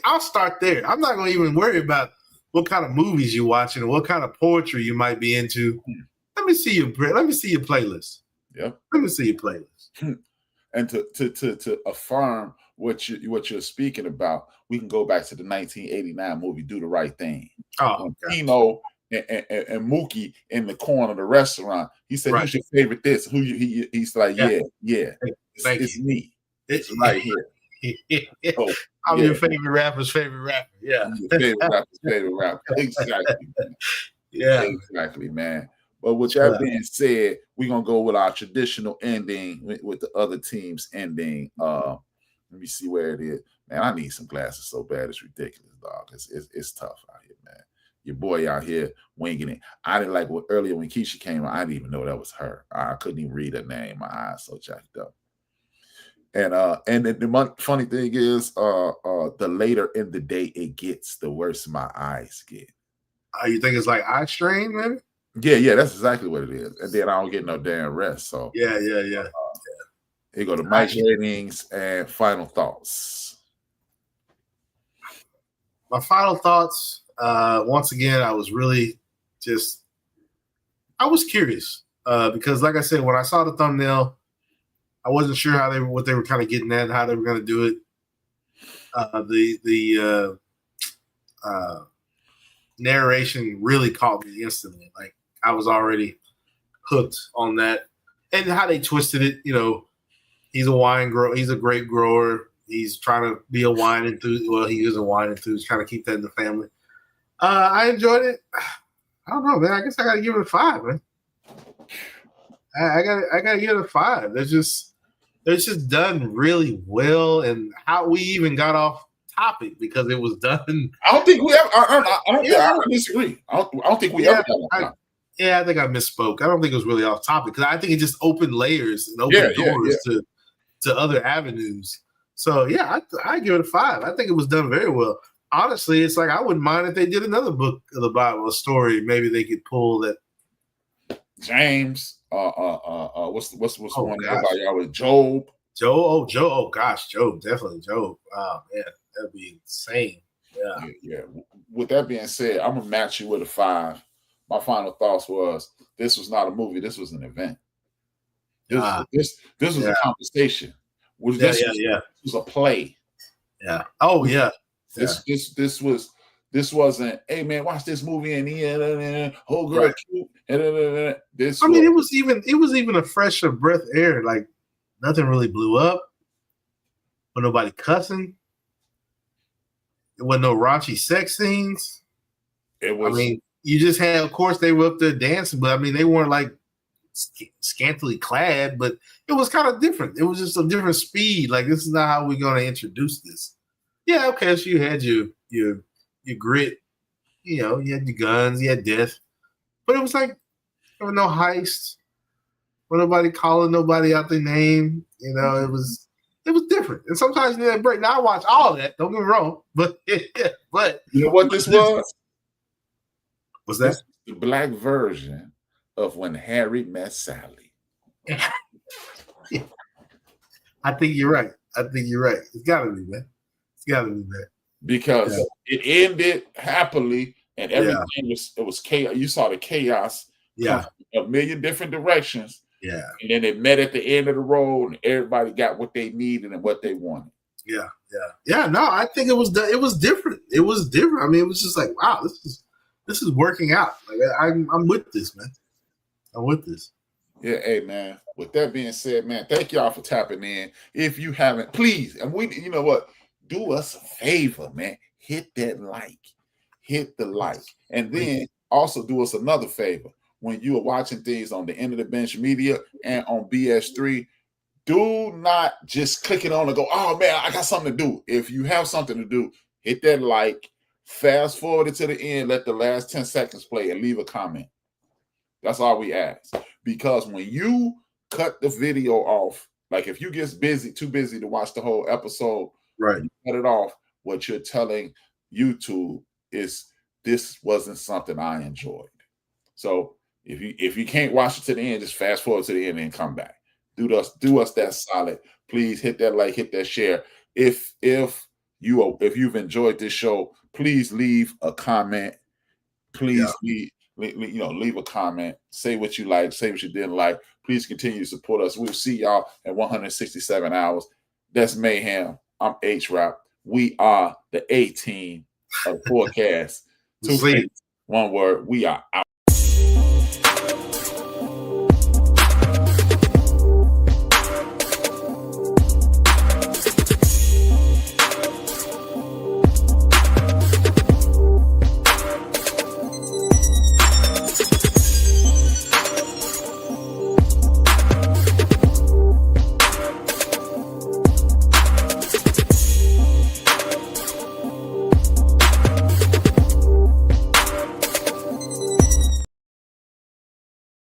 I'll start there. I'm not going to even worry about what kind of movies you're watching or what kind of poetry you might be into. Let me see your playlist. Yep. Let me see your playlist. And to affirm what you're speaking about, we can go back to the 1989 movie "Do the Right Thing." Oh, Pino and Mookie in the corner of the restaurant. He said, "Who's your favorite?" This he's like, yeah. It's me. It's right here. Oh, I'm your favorite rapper's favorite rapper. Yeah, your favorite rapper's favorite rapper. Exactly. Yeah, exactly, man. But with that being said, we're gonna go with our traditional ending with the other team's ending. Let me see where it is. Man, I need some glasses so bad it's ridiculous, dog. It's tough out here, man. Your boy out here winging it. I didn't like what earlier when Keisha came on. I didn't even know that was her. I couldn't even read her name. My eyes so jacked up. And the funny thing is, the later in the day it gets, the worse my eyes get. You think it's like eye strain, man? Yeah, that's exactly what it is. And then I don't get no damn rest. So yeah. Here go to Mike's ratings and final thoughts. My final thoughts. Once again, I was really I was curious because, like I said, when I saw the thumbnail, I wasn't sure what they were kind of getting at, how they were going to do it. The narration really caught me instantly. Like I was already hooked on that, and how they twisted it. You know, he's a wine grower. He's a grape grower. He's trying to be a wine enthusiast. Well, he is a wine enthusiast. Trying to keep that in the family. I enjoyed it. I don't know, man. I guess I got to give it a 5, man. I got to give it a 5. It's just done really well, and how we even got off topic because it was done. I don't think we ever. I disagree. I don't think we ever. I think I misspoke. I don't think it was really off topic because I think it just opened layers and opened doors to other avenues. So yeah, I give it a 5. I think it was done very well. Honestly, it's like I wouldn't mind if they did another book of the Bible, a story. Maybe they could pull that. James. What's one everybody always Job? Job. Oh gosh, Job, definitely Job. Oh man, that'd be insane. Yeah. With that being said, I'm gonna match you with a 5. my final thoughts was this was not a movie. This was an event. This was a conversation. This was a play. Yeah. Oh yeah. This wasn't. Hey man, watch this movie and whole girl cute. This. I mean, it was even a fresher breath of air. Like nothing really blew up. But nobody cussing. There wasn't no raunchy sex scenes. It was. I mean, you just had. Of course, they were up there dancing, but I mean, they weren't like scantily clad. But it was kind of different. It was just a different speed. Like this is not how we're going to introduce this. Yeah, okay. So you had your grit, you know, you had your guns, you had death, but it was like there was no heist, or nobody calling nobody out their name. You know, it was different. And sometimes you need a break. Now I watch all of that. Don't get me wrong, but you know what this was? What's that? The black version of When Harry Met Sally. I think you're right. It's gotta be, man. Because it ended happily and everything was chaos. You saw the chaos come from a million different directions. Yeah. And then it met at the end of the road and everybody got what they needed and what they wanted. Yeah. No, I think it was different. It was different. I mean, it was just like, wow, this is working out. Like I'm with this, man. I'm with this. Yeah, hey man. With that being said, man, thank y'all for tapping in. If you haven't, please, and you know what? Do us a favor, man. Hit that like. Hit the like. And then also do us another favor. When you are watching things on the End of the Bench Media and on BS3, do not just click it on and go, oh man, I got something to do. If you have something to do, hit that like, fast forward it to the end, let the last 10 seconds play and leave a comment. That's all we ask. Because when you cut the video off, like if you get too busy to watch the whole episode, right, you cut it off, what you're telling YouTube is this wasn't something I enjoyed. So if you can't watch it to the end, just fast forward to the end and come back. Do us that solid. Please hit that like, hit that share. If you've enjoyed this show, please leave a comment. Please leave a comment. Say what you like. Say what you didn't like. Please continue to support us. We'll see y'all at 167 hours. That's Mayhem. I'm H-Rap. We are the A-Team of Fourcast. 2 1 word. We are out.